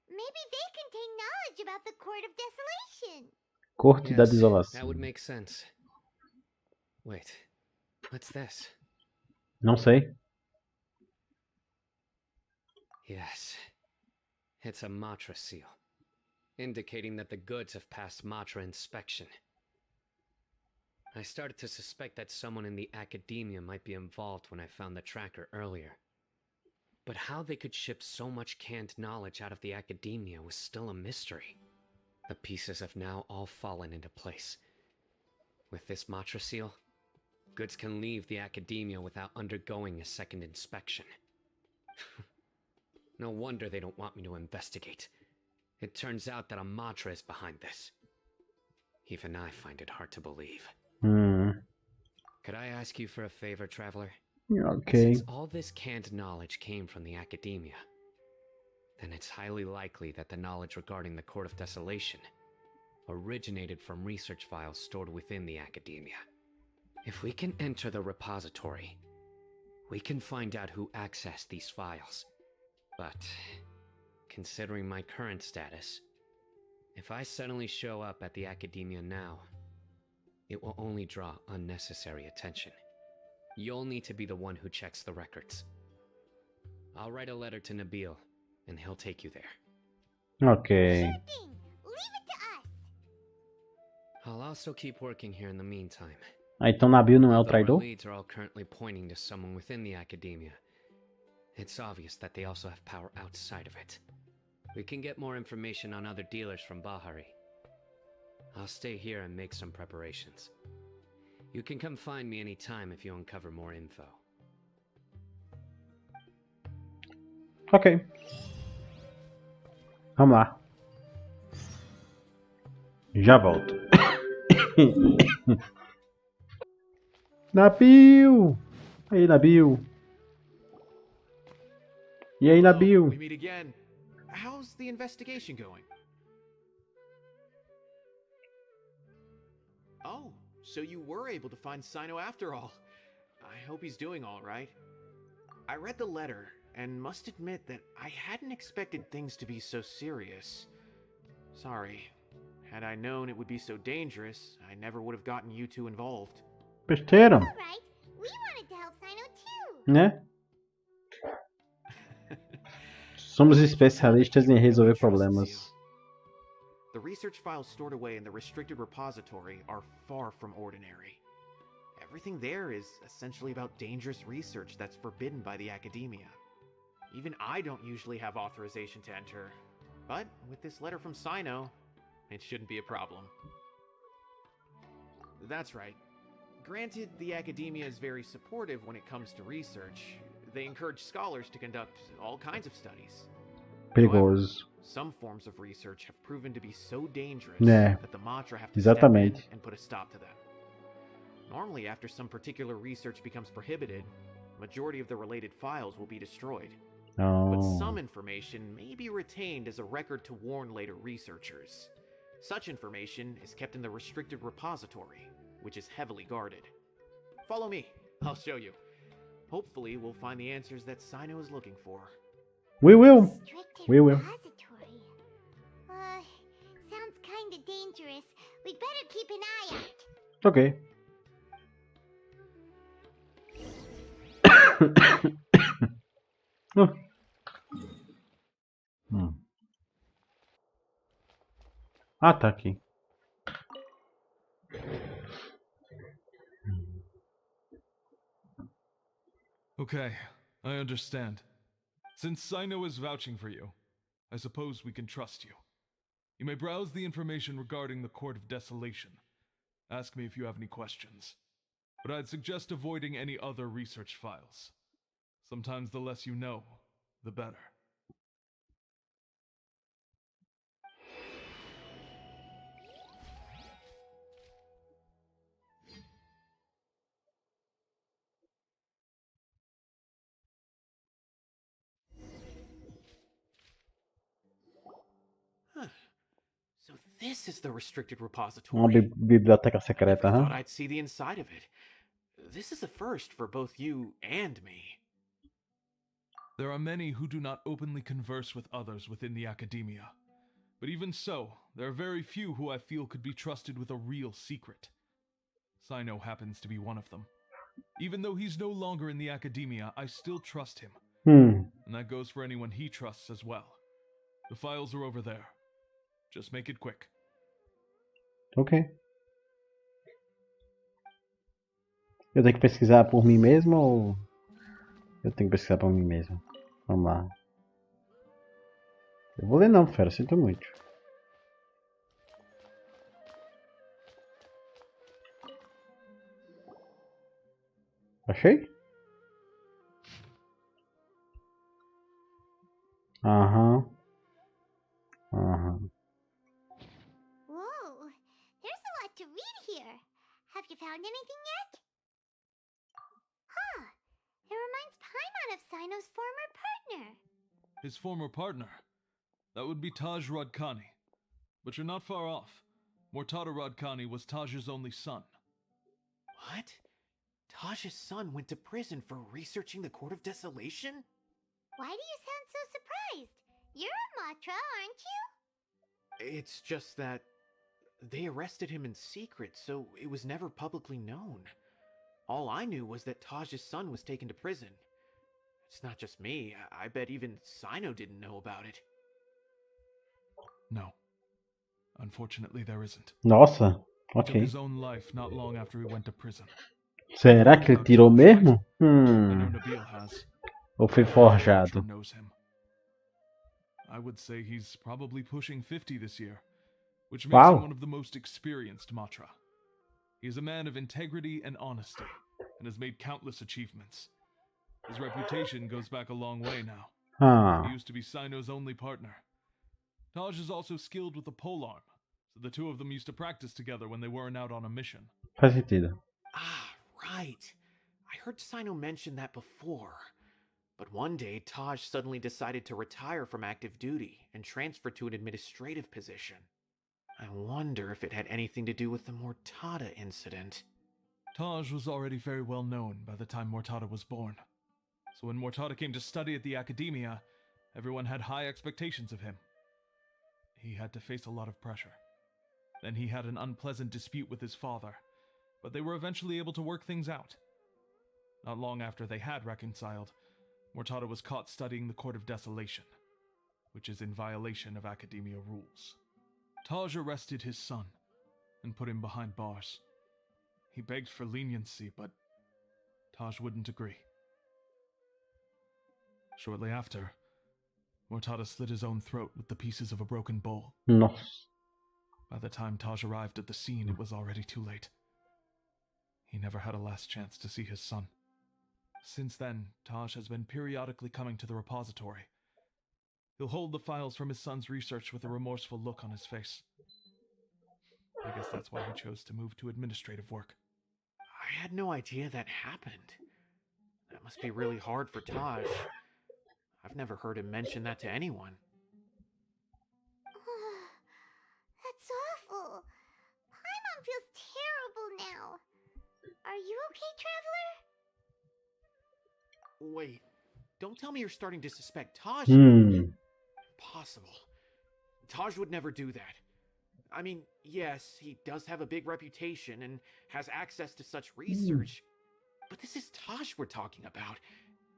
Maybe they contain knowledge about the Court of Desolation. Corte da Yes, Desolação. that would make sense. Wait, what's this? Não sei. Yes, it's a Matra seal, indicating that the goods have passed Matra inspection. I started to suspect that someone in the academia might be involved when I found the tracker earlier. But how they could ship so much canned knowledge out of the academia was still a mystery. The pieces have now all fallen into place. With this Matra seal, goods can leave the academia without undergoing a second inspection. No wonder they don't want me to investigate. It turns out that a Matra is behind this. Even I find it hard to believe. Could I ask you for a favor, Traveler? Ok. Since all this canned knowledge came from the academia, then it's highly likely that the knowledge regarding the Court of Desolation originated from research files stored within the academia. If we can enter the repository, we can find out who accessed these files. But, considering my current status, if I suddenly show up at the academia now, it will only draw unnecessary attention. You'll need to be the one who checks the records. I'll write a letter to Nabil, and he'll take you there. Ok. Sure thing. Leave it to us. I'll also keep working here in the meantime. Ah, então Nabil não é o Although our traidor? leads are all currently pointing to someone within the academia, it's obvious that they also have power outside of it. We can get more information on other dealers from Bahari. I'll stay here and make some preparations. You can come find me anytime if you uncover more info. Ok. Vamos lá. Já volto. Nabil! Aí, Nabil. E aí, Nabil? We meet again. How's the investigation going? Oh, so you were able to find Cyno after all. I hope he's doing all right. I read the letter and must admit that I hadn't expected things to be so serious. Sorry. Had I known it would be so dangerous, I never would have gotten you two involved. Besteira, All right. We wanted to help Cyno too. né? Somos especialistas em resolver problemas. The research files stored away in the restricted repository are far from ordinary. Everything there is essentially about dangerous research that's forbidden by the academia. Even I don't usually have authorization to enter, but with this letter from Cyno, it shouldn't be a problem. That's right. Granted, the academia is very supportive when it comes to research. They encourage scholars to conduct all kinds of studies. Perigoso. Some forms of research have proven to be so dangerous Né. that the Matra have to step in Exatamente. and put a stop to them. Normally, after some particular research becomes prohibited, majority of the related files will be destroyed. But Oh. some information may be retained as a record to warn later researchers. Such information is kept in the restricted repository, which is heavily guarded. Follow me, I'll show you. Hopefully, we'll find the answers that Cyno is looking for. We will. Restricted We will. repository. Sounds kinda dangerous. We'd better keep an eye out. Ok. Oh. Ah, tá aqui. Okay, I understand. Since Cyno is vouching for you, I suppose we can trust you. You may browse the information regarding the Court of Desolation. Ask me if you have any questions. But I'd suggest avoiding any other research files. Sometimes the less you know, the better. So this is the restricted Uma repository. biblioteca secreta, I huh? thought I'd see the inside of it. This is a first for both you and me. There are many who do not openly converse with others within the academia. But even so, there are very few who I feel could be trusted with a real secret. Cyno happens to be one of them. Even though he's no longer in the academia, I still trust him. And that goes for anyone he trusts as well. The files are over there. Just make it quick. Ok. Eu tenho que pesquisar por mim mesmo ou... Eu tenho que pesquisar por mim mesmo. Vamos lá. Eu vou ler não, fera. Sinto muito. Achei? Aham. Aham. Whoa, there's a lot to read here. Have you found anything yet? Huh, it reminds Paimon of Cyno's former partner. His former partner? That would be Taj Radkani. But you're not far off. Mortada Radkani was Taj's only son. What? Taj's son went to prison for researching the Court of Desolation? Why do you sound so surprised? You're a Matra, aren't you? It's just that they arrested him in secret, so it was never publicly known. All I knew was that Taj's son was taken to prison. It's not just me. I bet even Cyno didn't know about it. No. Unfortunately, there isn't. Nossa, He took ok. his own life not long after he went to prison. Será que ele tirou mesmo? I know Nabil has. Ou foi Matra forjado? knows him. I would say he's probably pushing 50 this year, which makes Wow. him one of the most experienced Matra. He is a man of integrity and honesty, and has made countless achievements. His reputation goes back a long way now. Ah, He used to be Cyno's only partner. Taj is also skilled with the polearm, so the two of them used to practice together when they weren't out on a mission. faz sentido. Ah, right. I heard Cyno mention that before. But one day, Taj suddenly decided to retire from active duty and transfer to an administrative position. I wonder if it had anything to do with the Mortada incident. Taj was already very well known by the time Mortada was born. So when Mortada came to study at the Academia, everyone had high expectations of him. He had to face a lot of pressure. Then he had an unpleasant dispute with his father, but they were eventually able to work things out. Not long after they had reconciled, Mortada was caught studying the Court of Desolation, which is in violation of Academia rules. Taj arrested his son and put him behind bars. He begged for leniency, but Taj wouldn't agree. Shortly after, Mortada slit his own throat with the pieces of a broken bowl. Nossa. By the time Taj arrived at the scene, it was already too late. He never had a last chance to see his son. Since then, Taj has been periodically coming to the repository. He'll hold the files from his son's research with a remorseful look on his face. I guess that's why he chose to move to administrative work. I had no idea that happened. That must be really hard for Taj. I've never heard him mention that to anyone. That's awful. Paimon feels terrible now. Are you okay, Traveler? Wait, don't tell me you're starting to suspect Taj. Impossible. Taj would never do that. I mean, yes, he does have a big reputation and has access to such research, but this is Taj we're talking about.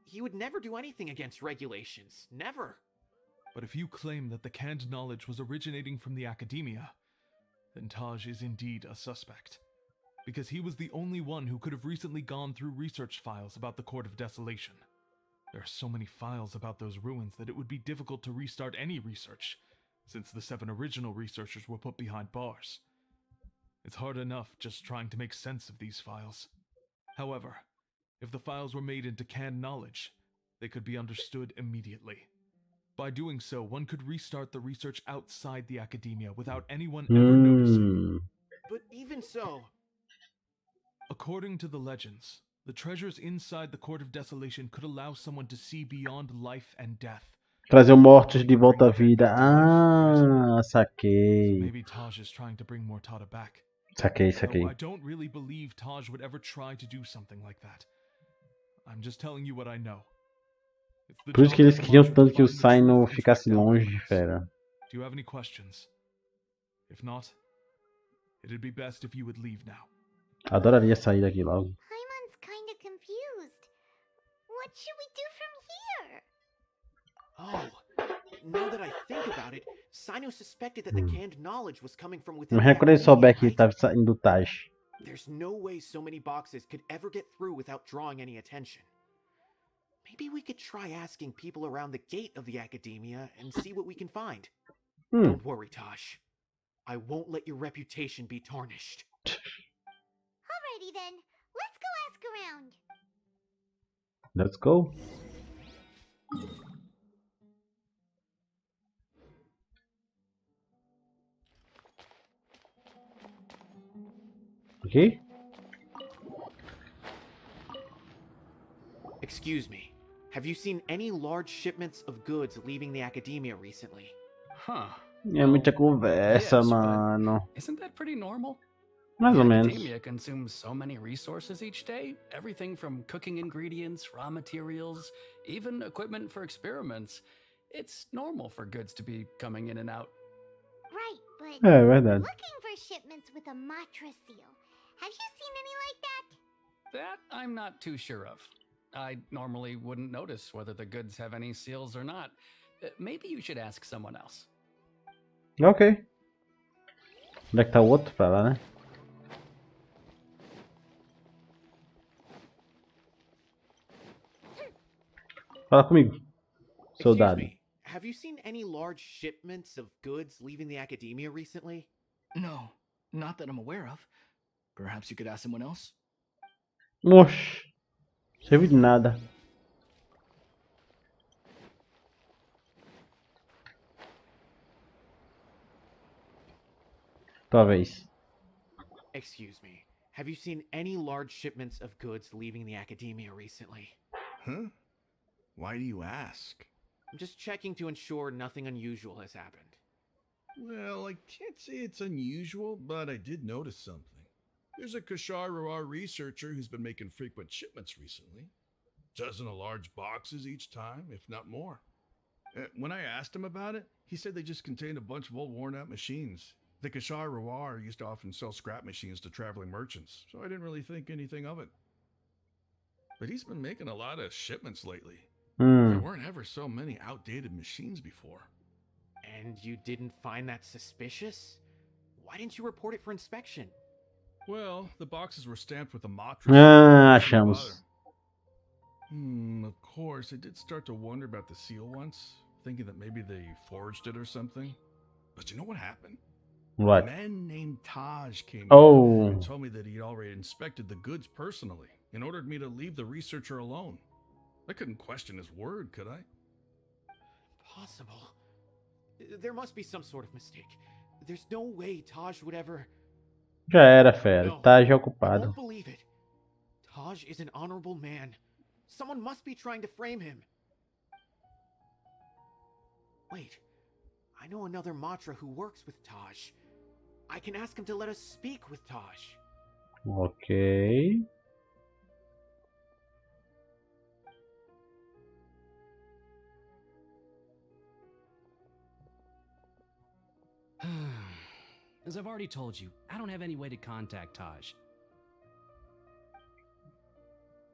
He would never do anything against regulations. Never. But if you claim that the canned knowledge was originating from the Academia, then Taj is indeed a suspect. Because he was the only one who could have recently gone through research files about the Court of Desolation. There are so many files about those ruins that it would be difficult to restart any research, since the 7 original researchers were put behind bars. It's hard enough just trying to make sense of these files. However, if the files were made into canned knowledge, they could be understood immediately. By doing so, one could restart the research outside the Academia without anyone ever noticing. But even so... According to the legends, the treasures inside the Court of Desolation could allow someone to see beyond life and death. Trazer mortos de volta à vida. Ah, saquei. Maybe Taj is trying to bring Mortada back. Saquei, So saquei. I don't really believe Taj would ever try to do something like that. I'm just telling you what I know. It's the Por isso job que eles of the queriam Matra to tanto que o find the truth Cyno and ficasse track down longe, criminals. fera. Do you have any questions? If not, it'd be best if you would leave now. Adoraria sair daqui logo. Paimon's kinda confused. What should we do from here? Oh, now that I think about it, Cyno suspected that the canned knowledge was coming from within Mas the é quando ele souber Academia, que ele right? tá saindo do Taj. There's no way so many boxes could ever get through without drawing any attention. Maybe we could try asking people around the gate of the Academia and see what we can find. Don't worry, Tosh. I won't let your reputation be tarnished. Alrighty then, let's go ask around. Let's go. Ok? Excuse me. Have you seen any large shipments of goods leaving the Academia recently? Huh. É muita conversa, Yes, but mano. Isn't that pretty normal? Mais ou menos. Academia consumes so many resources each day. Everything from cooking ingredients, raw materials, even equipment for experiments. It's normal for goods to be coming in and out. Right, but É verdade. looking for shipments with a Matra seal. Have you seen any like that? That I'm not too sure of. I normally wouldn't notice whether the goods have any seals or not. Maybe you should ask someone else. Ok. Onde é que tá o outro? Pra lá, né? Fala comigo, Excuse soldado. me. Have you seen any large shipments of goods leaving the academia recently? No, not that I'm aware of. Perhaps you could ask someone else? Oxi. Serviu de nada. Tua vez. Excuse me. Have you seen any large shipments of goods leaving the academia recently? Huh? Why do you ask? I'm just checking to ensure nothing unusual has happened. Well, I can't say it's unusual, but I did notice something. There's a Kashar researcher who's been making frequent shipments recently. Dozen of large boxes each time, if not more. When I asked him about it, he said they just contained a bunch of old worn-out machines. The Kashar used to often sell scrap machines to traveling merchants, so I didn't really think anything of it. But he's been making a lot of shipments lately. There weren't ever so many outdated machines before. And you didn't find that suspicious? Why didn't you report it for inspection? Well, the boxes were stamped with a Matra. Achamos. Of course, I did start to wonder about the seal once, thinking that maybe they forged it or something. But you know what happened? What? A man named Taj came Oh. in and told me that he'd already inspected the goods personally and ordered me to leave the researcher alone. I couldn't question his word, could I? Impossible. There must be some sort of mistake. There's no way Taj would ever... Já era, fera. No, Tá já I ocupado. won't believe it. Taj is an honorable man. Someone must be trying to frame him. Wait, I know another Matra who works with Taj. I can ask him to let us speak with Taj. Ok. As I've already told you, I don't have any way to contact Taj.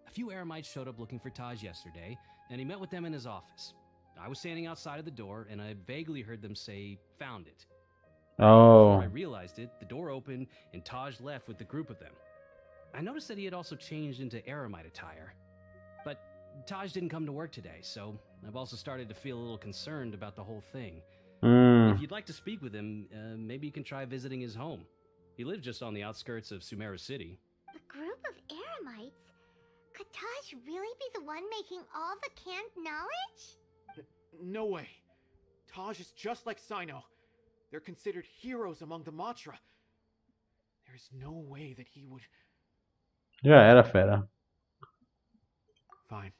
A few Eremites showed up looking for Taj yesterday, and he met with them in his office. I was standing outside of the door, and I vaguely heard them say, "Found it." Before I Oh. realized it, the door opened, and Taj left with the group of them. I noticed that he had also changed into Eremite attire. But Taj didn't come to work today, so I've also started to feel a little concerned about the whole thing. If you'd like to speak with him, maybe you can try visiting his home. He lives just on the outskirts of Sumeru City. A group of Eremites? Could Taj really be the one making all the canned knowledge? No way. Taj is just like Cyno. They're considered heroes among the Matra. There's no way that he would... Já era, fera. Fine.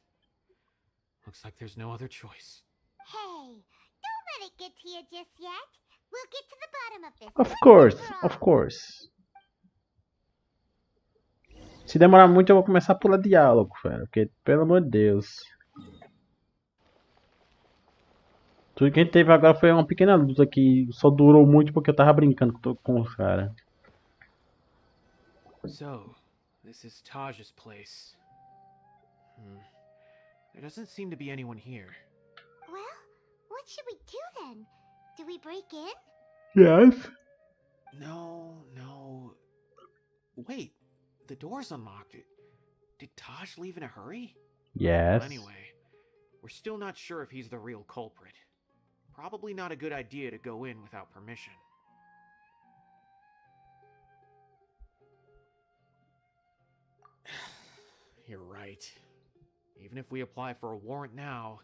Looks like there's no other choice. Hey, don't let it get to you just yet. We'll get to the bottom of this. Of course, of course. Se demorar muito, eu vou começar a pular diálogo, fera. Porque, pelo amor de Deus. Tudo que a gente teve agora foi uma pequena luta que só durou muito porque eu tava brincando com os caras. So, this is Taj's place. There doesn't seem to be anyone here. Well, what should we do then? Do we break in? Yes. No. Wait, the door's unlocked. Did Taj leave in a hurry? Yes. Anyway, we're still not sure if he's the real culprit. Probably not a good idea to go in without permission. You're right. Even if we apply for a warrant now,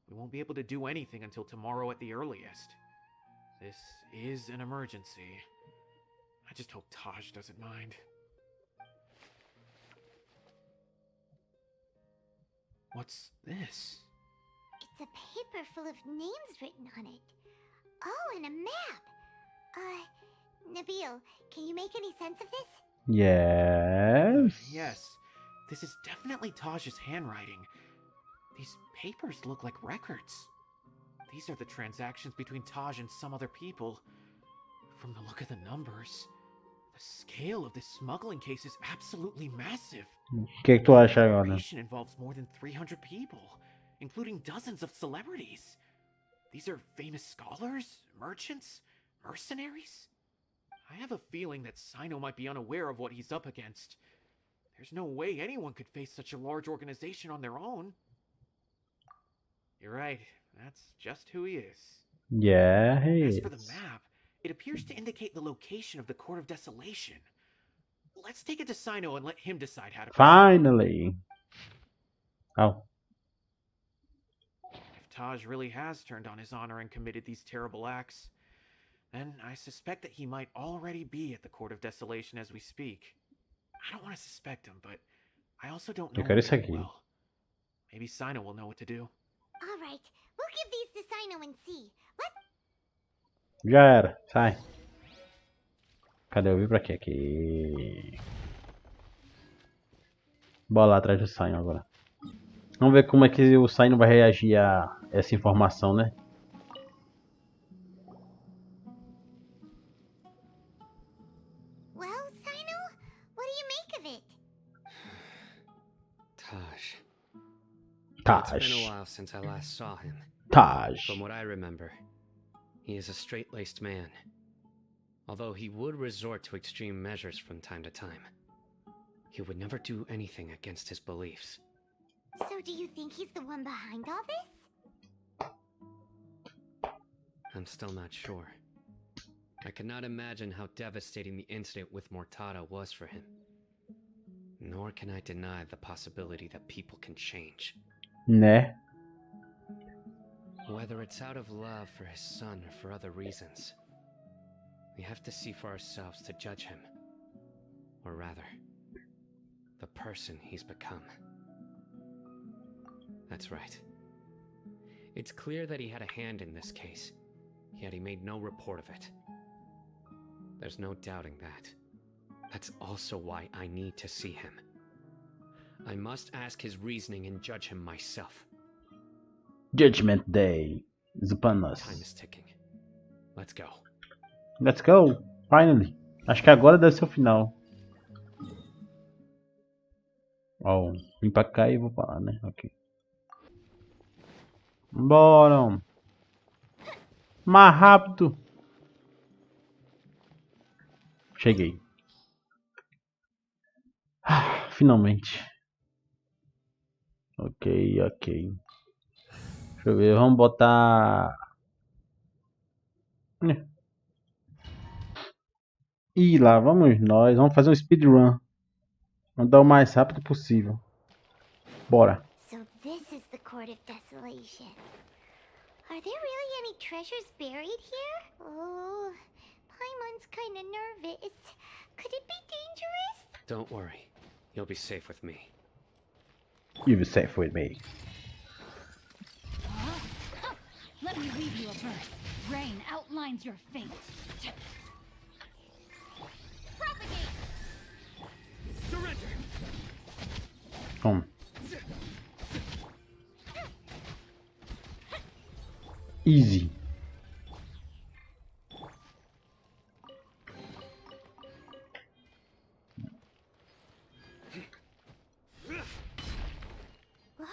we won't be able to do anything until tomorrow at the earliest. This is an emergency. I just hope Taj doesn't mind. What's this? It's a paper full of names written on it. Oh, and a map. Nabil, can you make any sense of this? Yes. Yes, this is definitely Taj's handwriting. These papers look like records. These are the transactions between Taj and some other people. From the look of the numbers, the scale of this smuggling case is absolutely massive. O que tu acha The agora? operation involves more than 300 people, including dozens of celebrities. These are famous scholars, merchants, mercenaries. I have a feeling that Cyno might be unaware of what he's up against. There's no way anyone could face such a large organization on their own. You're right, that's just who he is. Yeah, he As is. for the map, it appears to indicate the location of the Court of Desolation. Let's take it to Cyno and let him decide how to proceed. Finally. Oh. If Taj really has turned on his honor and committed these terrible acts, then I suspect that he might already be at the Court of Desolation as we speak. I don't want to suspect him, but I also don't know Eu quero him isso very aqui. well. Maybe Cyno will know what to do. All right, we'll give these to Cyno and see. Já era. Sai. Cadê? Eu vim pra quê? Aqui. Bora lá atrás do Cyno agora. Vamos ver como é que o Cyno vai reagir a essa informação, né? Well, Cyno, what do you make of it? Taj. Taj. It's been a while since I last saw him. Taj. From what I remember, he is a straight-laced man. Although he would resort to extreme measures from time to time, he would never do anything against his beliefs. So do you think he's the one behind all this? I'm still not sure. I cannot imagine how devastating the incident with Mortada was for him. Nor can I deny the possibility that people can change. Né? Whether it's out of love for his son or for other reasons, we have to see for ourselves to judge him. Or rather, the person he's become. That's right. It's clear that he had a hand in this case, yet he made no report of it. There's no doubting that. That's also why I need to see him. I must ask his reasoning and judge him myself. Judgment Day is upon us. Time is ticking. Let's go. Let's go. Finally. Acho que agora deve ser o final. Ó, vim pra cá e vou pra lá, né? Ok. Bora. Mais rápido. Cheguei. Ah, finalmente. Ok, ok. Deixa eu ver, vamos botar... E lá vamos nós, vamos fazer um speedrun. Vamos dar o mais rápido possível. Bora. So this is the Court of Desolation. Are there really any treasures buried here? Oh, Paimon's kinda nervous. Could it be dangerous? Don't worry. You'll be safe with me. You'll be safe with me. Let me read you a verse. Rain outlines your fate. Propagate! Surrender! Come. Easy. Look,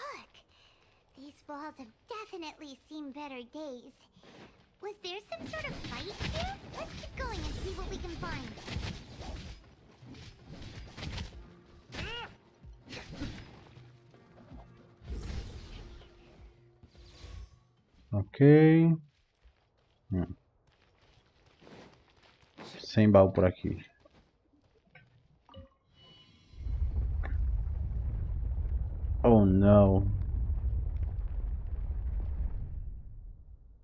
these walls have definitely seen better days. Was there some sort of fight here? Let's keep going and see what we can find. Ok. Sem baú por aqui. Oh no.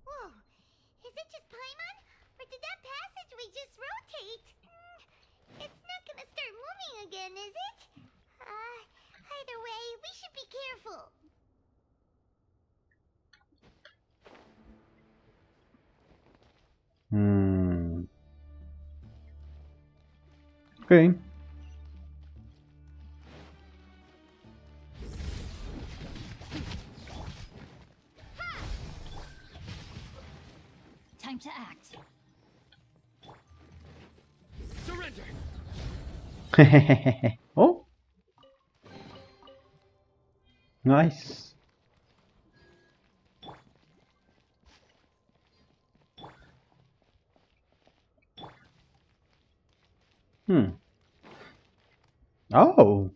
Whoa, is it just Paimon? Or did that passageway just rotate? It's not gonna start moving again, is it? Either way, we should be careful. Ok. Time to act. Surrender. Oh, nice. Oh.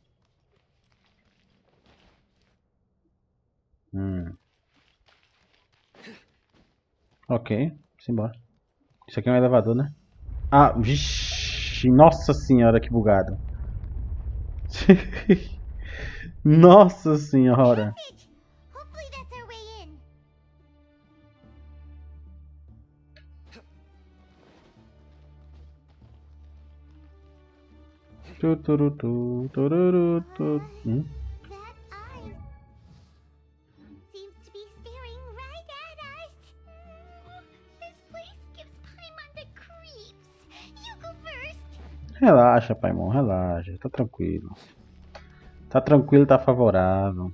Ok, simbora. Isso aqui é um elevador, né? Ah, vixi, nossa senhora, que bugado. Nossa senhora. Hopefully that's our way in. Tururutu. That eye seems to be staring right at us. This place gives Paimon the creeps. You go first. Relaxa, Paimon, relaxa. Tá tranquilo. Tá tranquilo, tá favorável.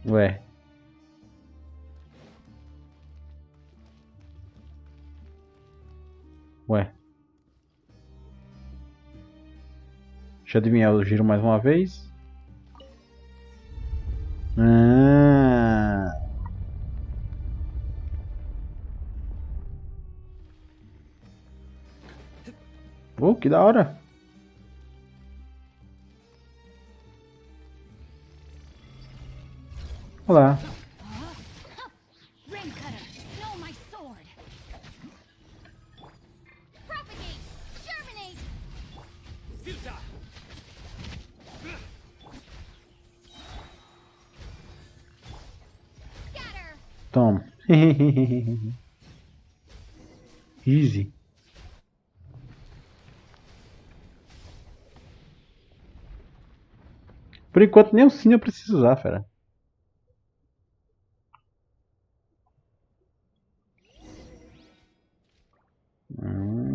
Ué. Ué. Deixa eu adivinhar o giro mais uma vez. Pô, que da hora. Olá. Rain cutter, know my sword. Propagate, germinate. Scatter. Toma. Easy. Por enquanto nem o Cyno eu preciso usar, fera.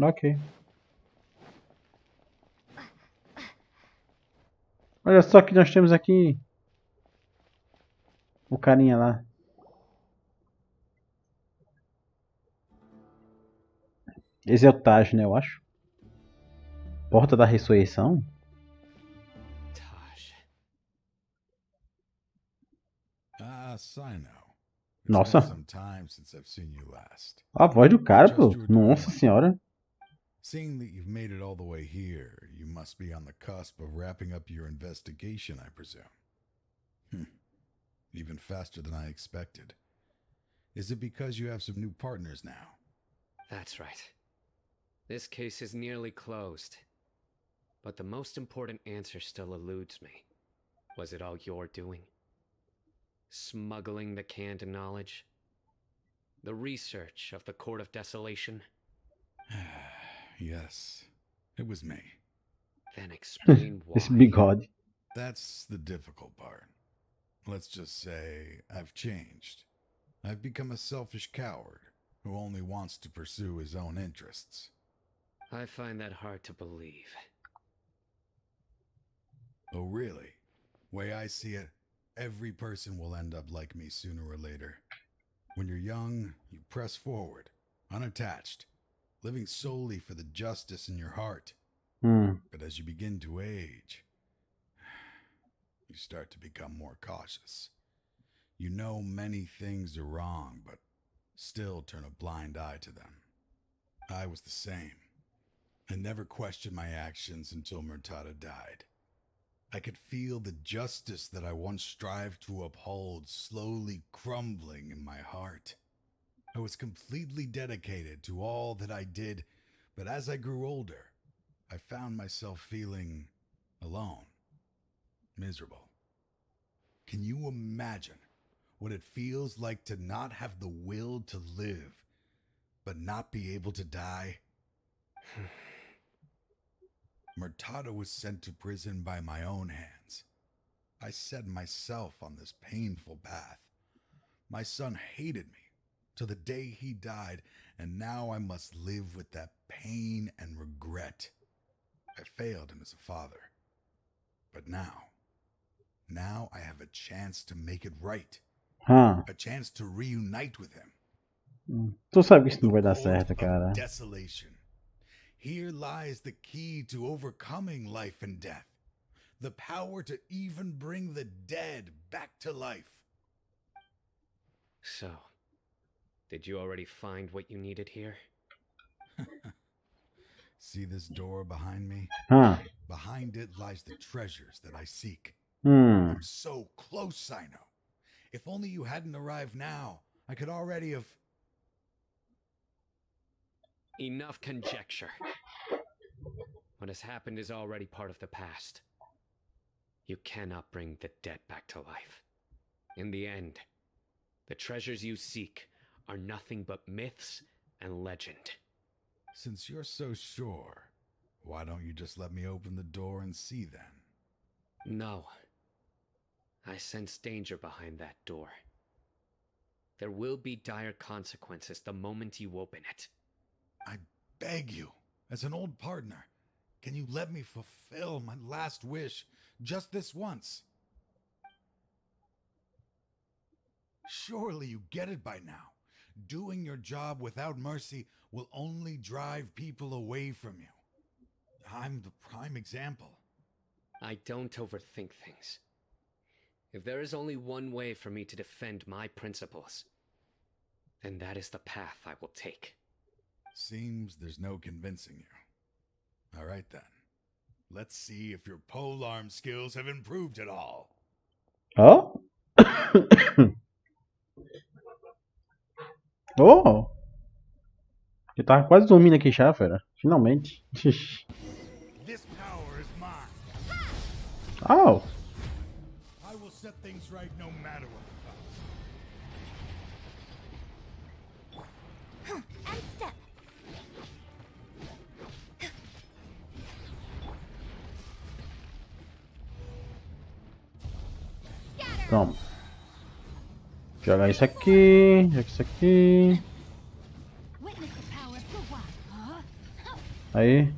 Ok. Olha só que nós temos aqui o carinha lá. Esse é o Taj, né, eu acho. Porta da ressurreição? Cyno. Nossa. Some time since I've seen you last. A voz do cara, pô. Nossa senhora. Seeing that you've made it all the way here, you must be on the cusp of wrapping up your investigation, I presume. Even faster than I expected. Is it because you have some new partners now? That's right. This case is nearly closed. But the most important answer still eludes me. Was it all your doing? Smuggling the canned knowledge? The research of the Court of Desolation? Yes, it was me. Then explain why. Esse bigode. That's the difficult part. Let's just say I've changed. I've become a selfish coward who only wants to pursue his own interests. I find that hard to believe. Oh, really? Way I see it, every person will end up like me sooner or later. When you're young, you press forward, unattached, living solely for the justice in your heart. But as you begin to age, you start to become more cautious. You know many things are wrong, but still turn a blind eye to them. I was the same. I never questioned my actions until Murtada died. I could feel the justice that I once strived to uphold slowly crumbling in my heart. I was completely dedicated to all that I did, but as I grew older, I found myself feeling alone, miserable. Can you imagine what it feels like to not have the will to live, but not be able to die? Murtada was sent to prison by my own hands. I set myself on this painful path. My son hated me, to the day he died, and now I must live with that pain and regret. I failed him as a father. But now I have a chance to make it right. A chance to reunite with him. Tu sabe que isso não vai dar certo, cara. Desolation. Here lies the key to overcoming life and death. The power to even bring the dead back to life. So, did you already find what you needed here? See this door behind me? Behind it lies the treasures that I seek. I'm so close, Cyno. If only you hadn't arrived now, I could already have... Enough conjecture. What has happened is already part of the past. You cannot bring the dead back to life. In the end, the treasures you seek are nothing but myths and legend. Since you're so sure, why don't you just let me open the door and see then? No. I sense danger behind that door. There will be dire consequences the moment you open it. I beg you, as an old partner, can you let me fulfill my last wish just this once? Surely you get it by now. Doing your job without mercy will only drive people away from you. I'm the prime example. I don't overthink things. If there is only one way for me to defend my principles, then that is the path I will take. Seems there's no convincing you. All right then. Let's see if your polearm skills have improved at all. Oh? Oh! Eu tava quase dormindo aqui já, fera. Finalmente. This power is mine. Oh! I will set things right no matter what it costs. And step. Toma. Joga isso aqui. Joga isso aqui. Aí.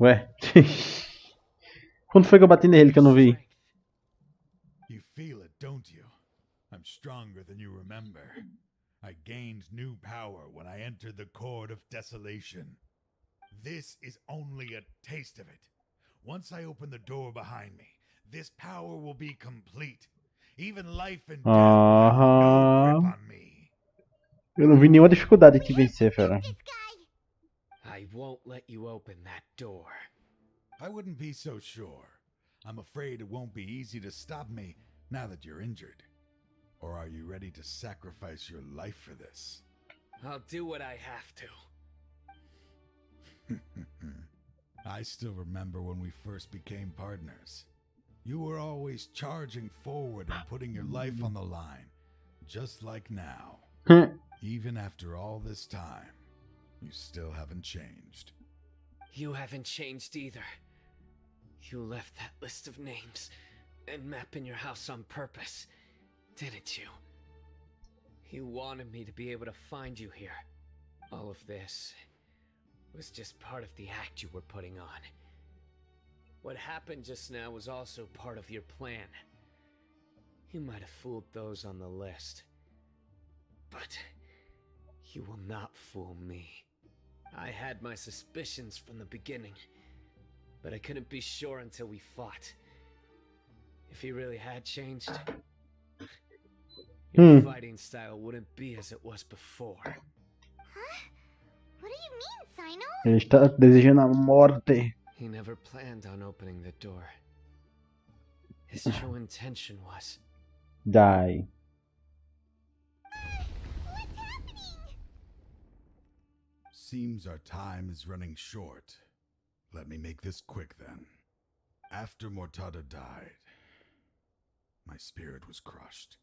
Ué. Quando foi que eu bati nele que eu não vi? You feel it, don't you? I'm stronger than you remember. I gained new power when I entered the Court of Desolation. This is only a taste of it. Once I open the door behind me, this power will be complete. Even life and death will have no grip on me. Eu não vi nenhuma dificuldade de vencer, fera. I won't let you open that door. I wouldn't be so sure. I'm afraid it won't be easy to stop me now that you're injured. Or are you ready to sacrifice your life for this? I'll do what I have to. I still remember when we first became partners. You were always charging forward and putting your life on the line, just like now. Even after all this time, you still haven't changed. You haven't changed either. You left that list of names and map in your house on purpose, didn't you? You wanted me to be able to find you here. All of this was just part of the act you were putting on. What happened just now was also part of your plan. You might have fooled those on the list, but you will not fool me. I had my suspicions from the beginning, but I couldn't be sure until we fought. If he really had changed, your fighting style wouldn't be as it was before. Huh? What do you mean, Cyno? Ele está desejando a morte. He never planned on opening the door. His true intention was... Die. What's happening? Seems our time is running short. Let me make this quick then. After Mortada died, my spirit was crushed.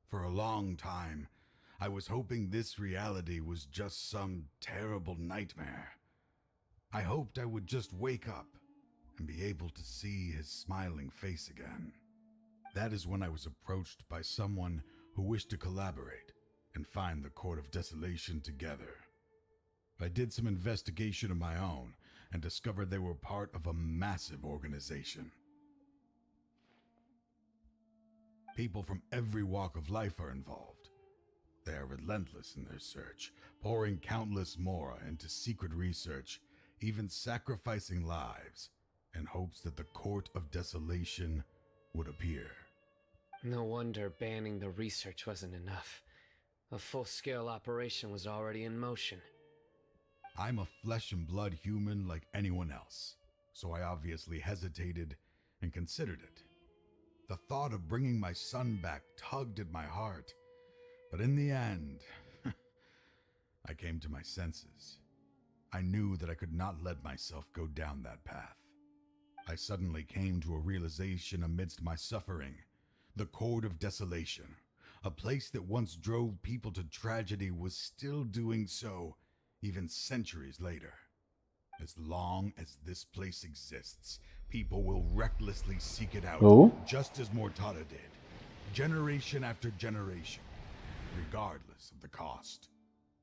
For a long time, I was hoping this reality was just some terrible nightmare. I hoped I would just wake up and be able to see his smiling face again. That is when I was approached by someone who wished to collaborate and find the Court of Desolation together. I did some investigation of my own and discovered they were part of a massive organization. People from every walk of life are involved. They are relentless in their search, pouring countless mora into secret research, even sacrificing lives in hopes that the Court of Desolation would appear. No wonder banning the research wasn't enough. A full-scale operation was already in motion. I'm a flesh and blood human like anyone else, so I obviously hesitated and considered it. The thought of bringing my son back tugged at my heart, but in the end, I came to my senses. I knew that I could not let myself go down that path. I suddenly came to a realization amidst my suffering. The Court of Desolation, a place that once drove people to tragedy, was still doing so even centuries later. As long as this place exists, people will recklessly seek it out, just as Mortada did, generation after generation, regardless of the cost.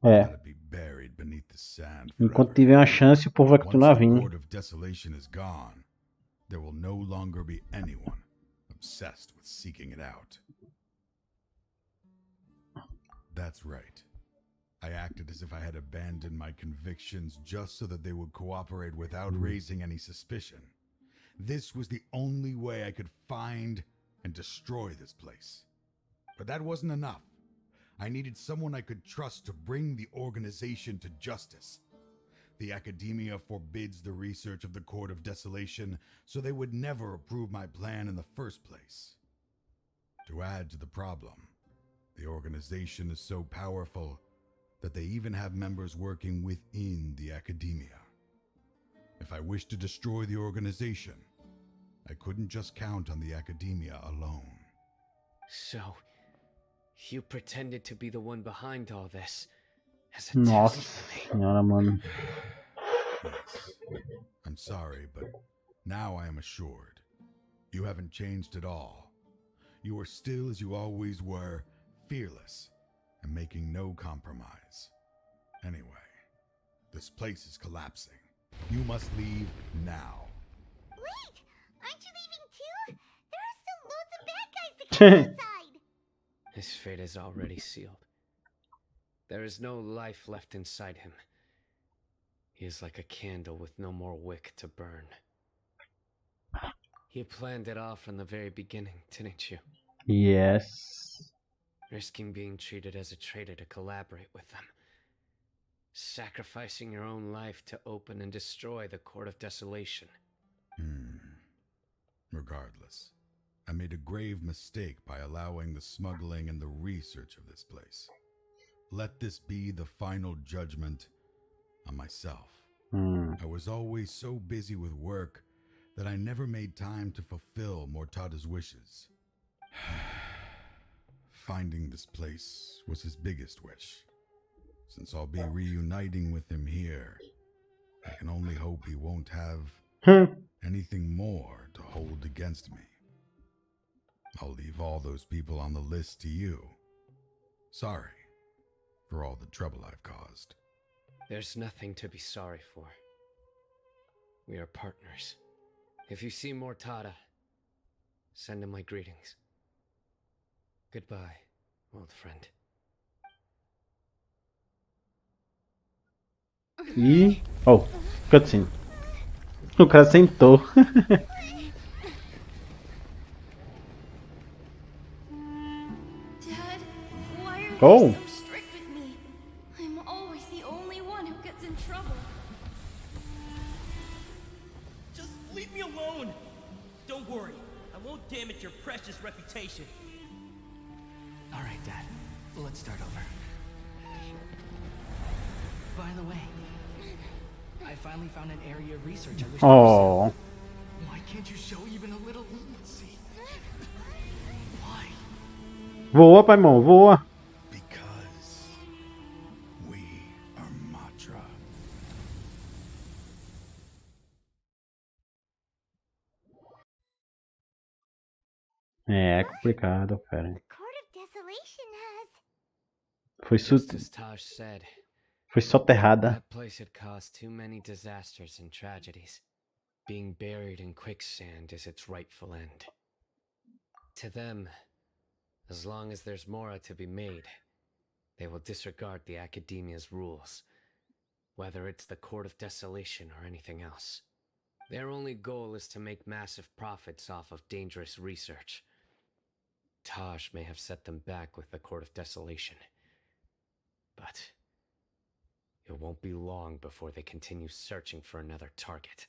Let it be buried beneath the sand forever. Enquanto tiver uma chance, o povo vai continuar vindo. Once the Court of Desolation is gone, there will no longer be anyone obsessed with seeking it out. That's right. I acted as if I had abandoned my convictions just so that they would cooperate without raising any suspicion. This was the only way I could find and destroy this place. But that wasn't enough. I needed someone I could trust to bring the organization to justice. The academia forbids the research of the Court of Desolation, so they would never approve my plan in the first place. To add to the problem, the organization is so powerful that they even have members working within the academia. If I wished to destroy the organization, I couldn't just count on the academia alone. So, you pretended to be the one behind all this as a Nossa test for me. senhora, mano. Yes. I'm sorry, but now I am assured. You haven't changed at all. You are still as you always were, fearless and making no compromise. Anyway, this place is collapsing. You must leave now. Wait! Aren't you leaving too? There are still loads of bad guys to catch outside! His fate is already sealed. There is no life left inside him. He is like a candle with no more wick to burn. You planned it all from the very beginning, didn't you? Yes. Risking being treated as a traitor to collaborate with them. Sacrificing your own life to open and destroy the Court of Desolation. Regardless, I made a grave mistake by allowing the smuggling and the research of this place. Let this be the final judgment on myself. I was always so busy with work that I never made time to fulfill Mortada's wishes. Finding this place was his biggest wish. Since I'll be reuniting with him here, I can only hope he won't have anything more to hold against me. I'll leave all those people on the list to you. Sorry for all the trouble I've caused. There's nothing to be sorry for. We are partners. If you see Mortada, send him my greetings. Goodbye, old friend. E... Oh, cutscene. O cara sentou. Dad, why are Oh. you so strict with me? I'm always the only one who gets in trouble. Just leave me alone! Don't worry, I won't damage your precious reputation. Alright, Dad. Let's start over. By the way, I finally found an area of research I wish to Oh. pursue. Why can't you show even a little leniency? Why? Voa, pai, irmão, voa. Because É complicado, cara. Court of Desolation has. Foi Just as Taj said, Foi soterrada. that place had caused too many disasters and tragedies. Being buried in quicksand is its rightful end. To them, as long as there's more to be made, they will disregard the Academia's rules, whether it's the Court of Desolation or anything else. Their only goal is to make massive profits off of dangerous research. Taj may have set them back with the Court of Desolation, but it won't be long before they continue searching for another target.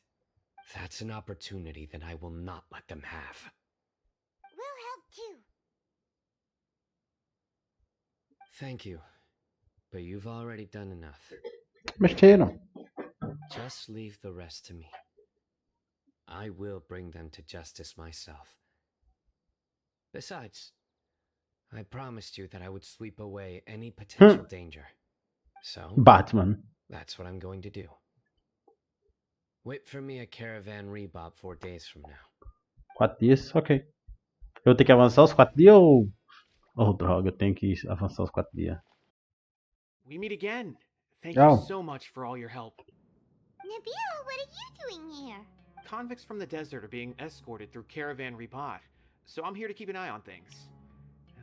That's an opportunity that I will not let them have. We'll help too. Thank you, but you've already done enough. Mexeram. Just leave the rest to me. I will bring them to justice myself. Besides, I promised you that I would sweep away any potential danger. So, Batman. That's what I'm going to do. Wait for me a caravan rebob 4 days from now. 4 dias, ok. Eu vou ter que avançar os 4 dias ou... Oh, droga, eu tenho que avançar os 4 dias. We meet again. Thank Oh. you so much for all your help. Nabil, what are you doing here? Convicts from the desert are being escorted through Caravan Rebot, so I'm here to keep an eye on things.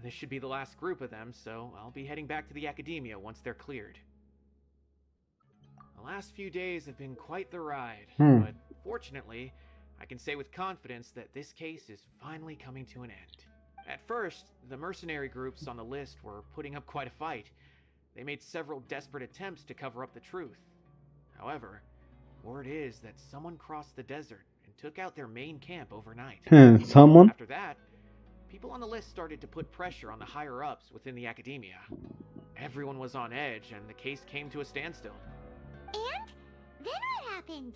This should be the last group of them, so I'll be heading back to the Academia once they're cleared. The last few days have been quite the ride, but fortunately, I can say with confidence that this case is finally coming to an end. At first, the mercenary groups on the list were putting up quite a fight. They made several desperate attempts to cover up the truth. However, word is that someone crossed the desert and took out their main camp overnight. Someone? After that, people on the list started to put pressure on the higher-ups within the Academia. Everyone was on edge, and the case came to a standstill. And? Then what happened?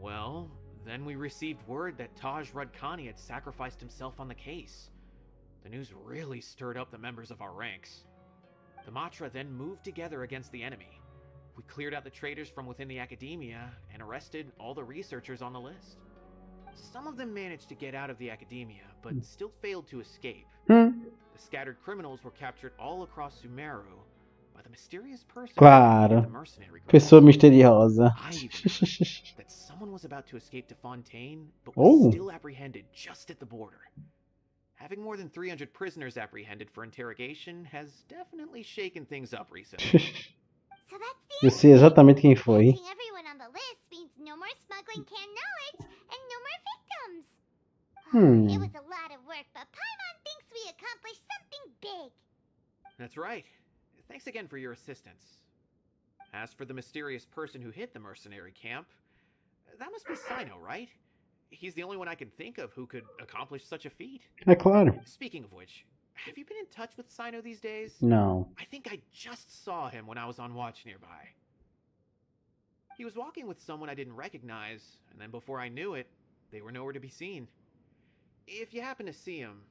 Well, then we received word that Taj Rudkani had sacrificed himself on the case. The news really stirred up the members of our ranks. The Matra then moved together against the enemy. We cleared out the traitors from within the Academia and arrested all the researchers on the list. Some of them managed to get out of the Academia, but still failed to escape. The scattered criminals were captured all across Sumeru by the mysterious person who Claro. the mercenary group. Pessoa misteriosa. I even heard that someone was about to escape to Fontaine, but was still apprehended just at the border. Having more than 300 prisoners apprehended for interrogation has definitely shaken things up recently. So that's the Eu sei exatamente quem foi. Catching everyone on the list means no more smuggling canned knowledge and no more victims. It was a lot of work, but Paimon thinks we accomplished something big. That's right. Thanks again for your assistance. As for the mysterious person who hit the mercenary camp, that must be Cyno, right? He's the only one I can think of who could accomplish such a feat. É claro. Speaking of which, have you been in touch with Cyno these days? Não. I think I just saw him when I was on watch nearby. He was walking with someone I didn't recognize, and then before I knew it, they were nowhere to be seen. If you happen to see him,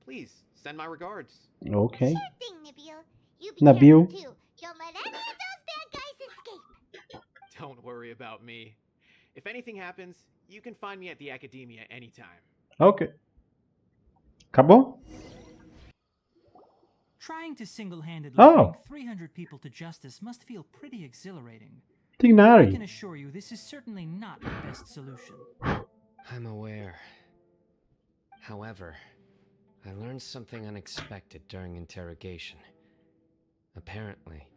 please send my regards. Ok. Sure thing, Nabil. You be Nabil. careful too. Don't let any of those bad guys escape. Don't worry about me. If anything happens, you can find me at the Academia anytime. Ok. Acabou? Trying to single-handedly Oh. bring 300 people to justice must feel pretty exhilarating. I Tignari. can assure you this is certainly not the best solution. I'm aware. However, I learned something unexpected during interrogation. Apparently,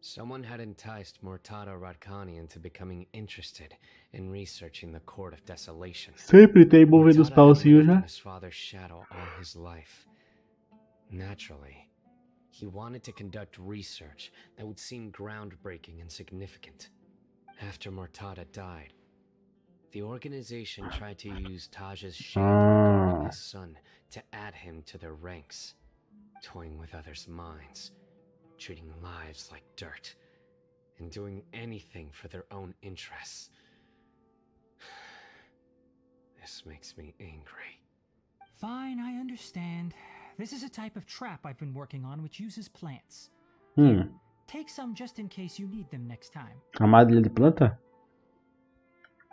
someone had enticed Murtada Radkani into becoming interested in researching the Court of Desolation. Sempre tem movendo os Murtada had pauzinhos lived in já. his father's shadow all his life. Naturally, he wanted to conduct research that would seem groundbreaking and significant. After Murtada died, the organization tried to use Taj's shame regarding his son to add him to their ranks, toying with others' minds, treating lives like dirt, and doing anything for their own interests. This makes me angry. Fine, I understand. This is a type of trap I've been working on which uses plants. Take some just in case you need them next time. Armadilha de planta?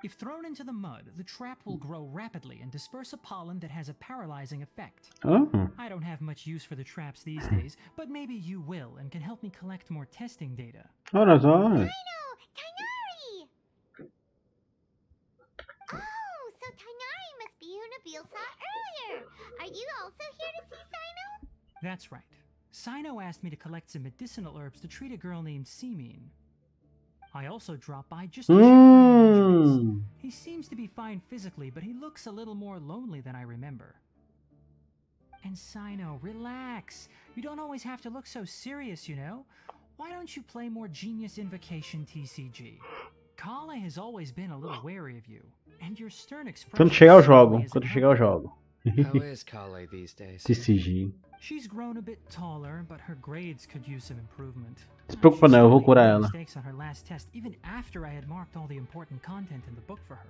If thrown into the mud, the trap will grow rapidly and disperse a pollen that has a paralyzing effect. Oh. I don't have much use for the traps these days, but maybe you will and can help me collect more testing data. Olha só. Cyno! Tainari! Oh, so Tainari must be who Nabil saw earlier. Are you also here to see Cyno? That's right. Cyno asked me to collect some medicinal herbs to treat a girl named Semin. I also dropped by just to check for any injuries. He seems to be fine physically, but he looks a little more lonely than I remember. And Cyno, relax. You don't always have to look so serious, you know? Why don't you play more Genius Invocation TCG? Kale has always been a little wary of you, and your stern expression... Quando chegar eu jogo. Quando chegar eu jogo. How is Kale these days? TCG. She's grown a bit taller, but her grades could use some improvement. Se preocupa não, eu vou curar ela. Mistakes on her last test, even after I had marked all the important content in the book for her.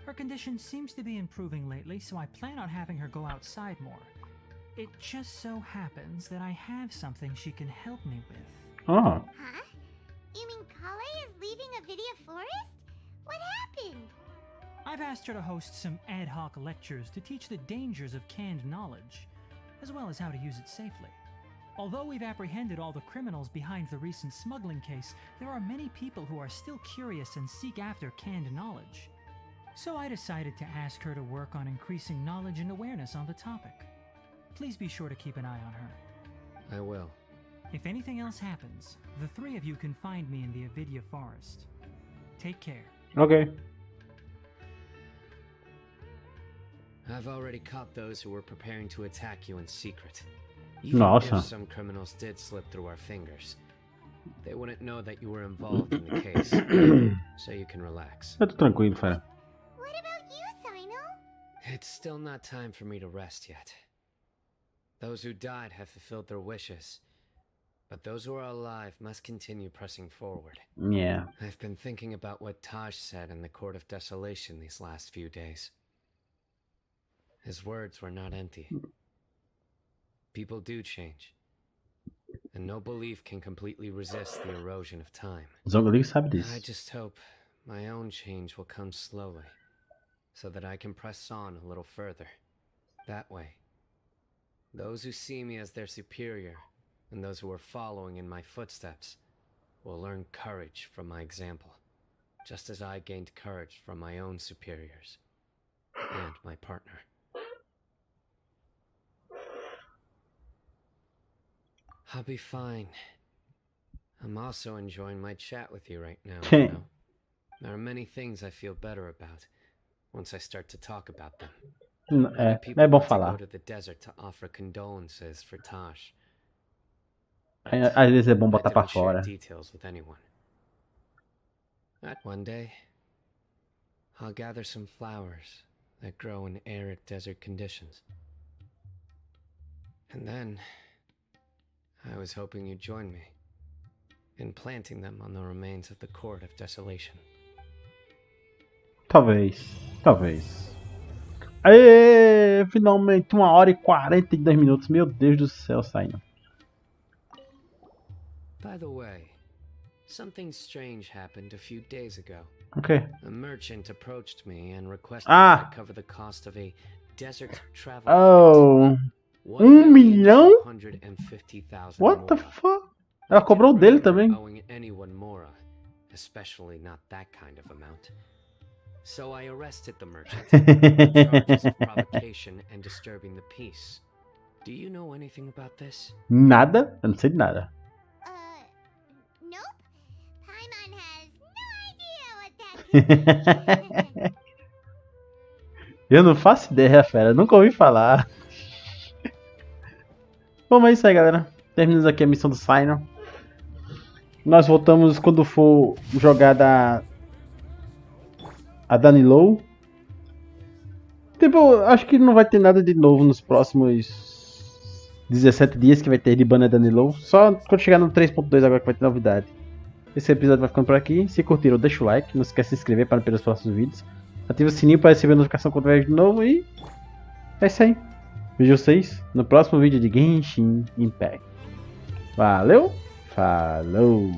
Her condition seems to be improving lately, so I plan on having her go outside more. It just so happens that I have something she can help me with. Oh. Huh? You mean Kale is leaving a video forest? What happened? I've asked her to host some ad hoc lectures to teach the dangers of canned knowledge, as well as how to use it safely. Although we've apprehended all the criminals behind the recent smuggling case, there are many people who are still curious and seek after canned knowledge. So I decided to ask her to work on increasing knowledge and awareness on the topic. Please be sure to keep an eye on her. I will. If anything else happens, the three of you can find me in the Avidya forest. Take care. Okay. I've already caught those who were preparing to attack you in secret. Even Nossa. if some criminals did slip through our fingers, they wouldn't know that you were involved in the case, so you can relax. Eu tô tranquilo, fera. What about you, Cyno? It's still not time for me to rest yet. Those who died have fulfilled their wishes, but those who are alive must continue pressing forward. Yeah. I've been thinking about what Taj said in the Court of Desolation these last few days. His words were not empty. People do change, and no belief can completely resist the erosion of time. Zongli sabe I disso. just hope my own change will come slowly, so that I can press on a little further. That way, those who see me as their superior, and those who are following in my footsteps, will learn courage from my example, just as I gained courage from my own superiors, and my partner. I'll be fine. I'm also enjoying my chat with you right now. You know? There are many things I feel better about once I start to talk about them. É bom falar. Go to the desert to offer condolences for Taj. Às vezes é bom botar pra fora. Details with anyone. One day, I'll gather some flowers that grow in arid desert conditions. And then I was hoping you'd join me in planting them on the remains of the Court of Desolation. Talvez. Aê! Finalmente 1h42 minutos. Meu Deus do céu, Cyno. By the way, something strange happened a few days ago. Okay. A merchant approached me and requested that I cover the cost of a desert travel. Oh. 1 milhão? What the fuck? Ela cobrou dele também. Anyone more, especially not that kind of amount. So I arrested the merchant on charges of provocation and disturbing the peace. Do you know anything about this? Nada? Eu não sei de nada. Nope. Paimon has no idea what that Eu não faço ideia, fera. Nunca ouvi falar. Bom, mas é isso aí, galera. Terminamos aqui a missão do Cyno. Nós voltamos quando for jogar a Danilo. Tipo, acho que não vai ter nada de novo nos próximos 17 dias que vai ter de Banner Danilo. Só quando chegar no 3.2 agora que vai ter novidade. Esse episódio vai ficando por aqui. Se curtiram, deixa o like. Não esquece de se inscrever para não perder os próximos vídeos. Ativa o sininho para receber a notificação quando vier de novo. E é isso aí. Vejo vocês no próximo vídeo de Genshin Impact. Valeu, falou!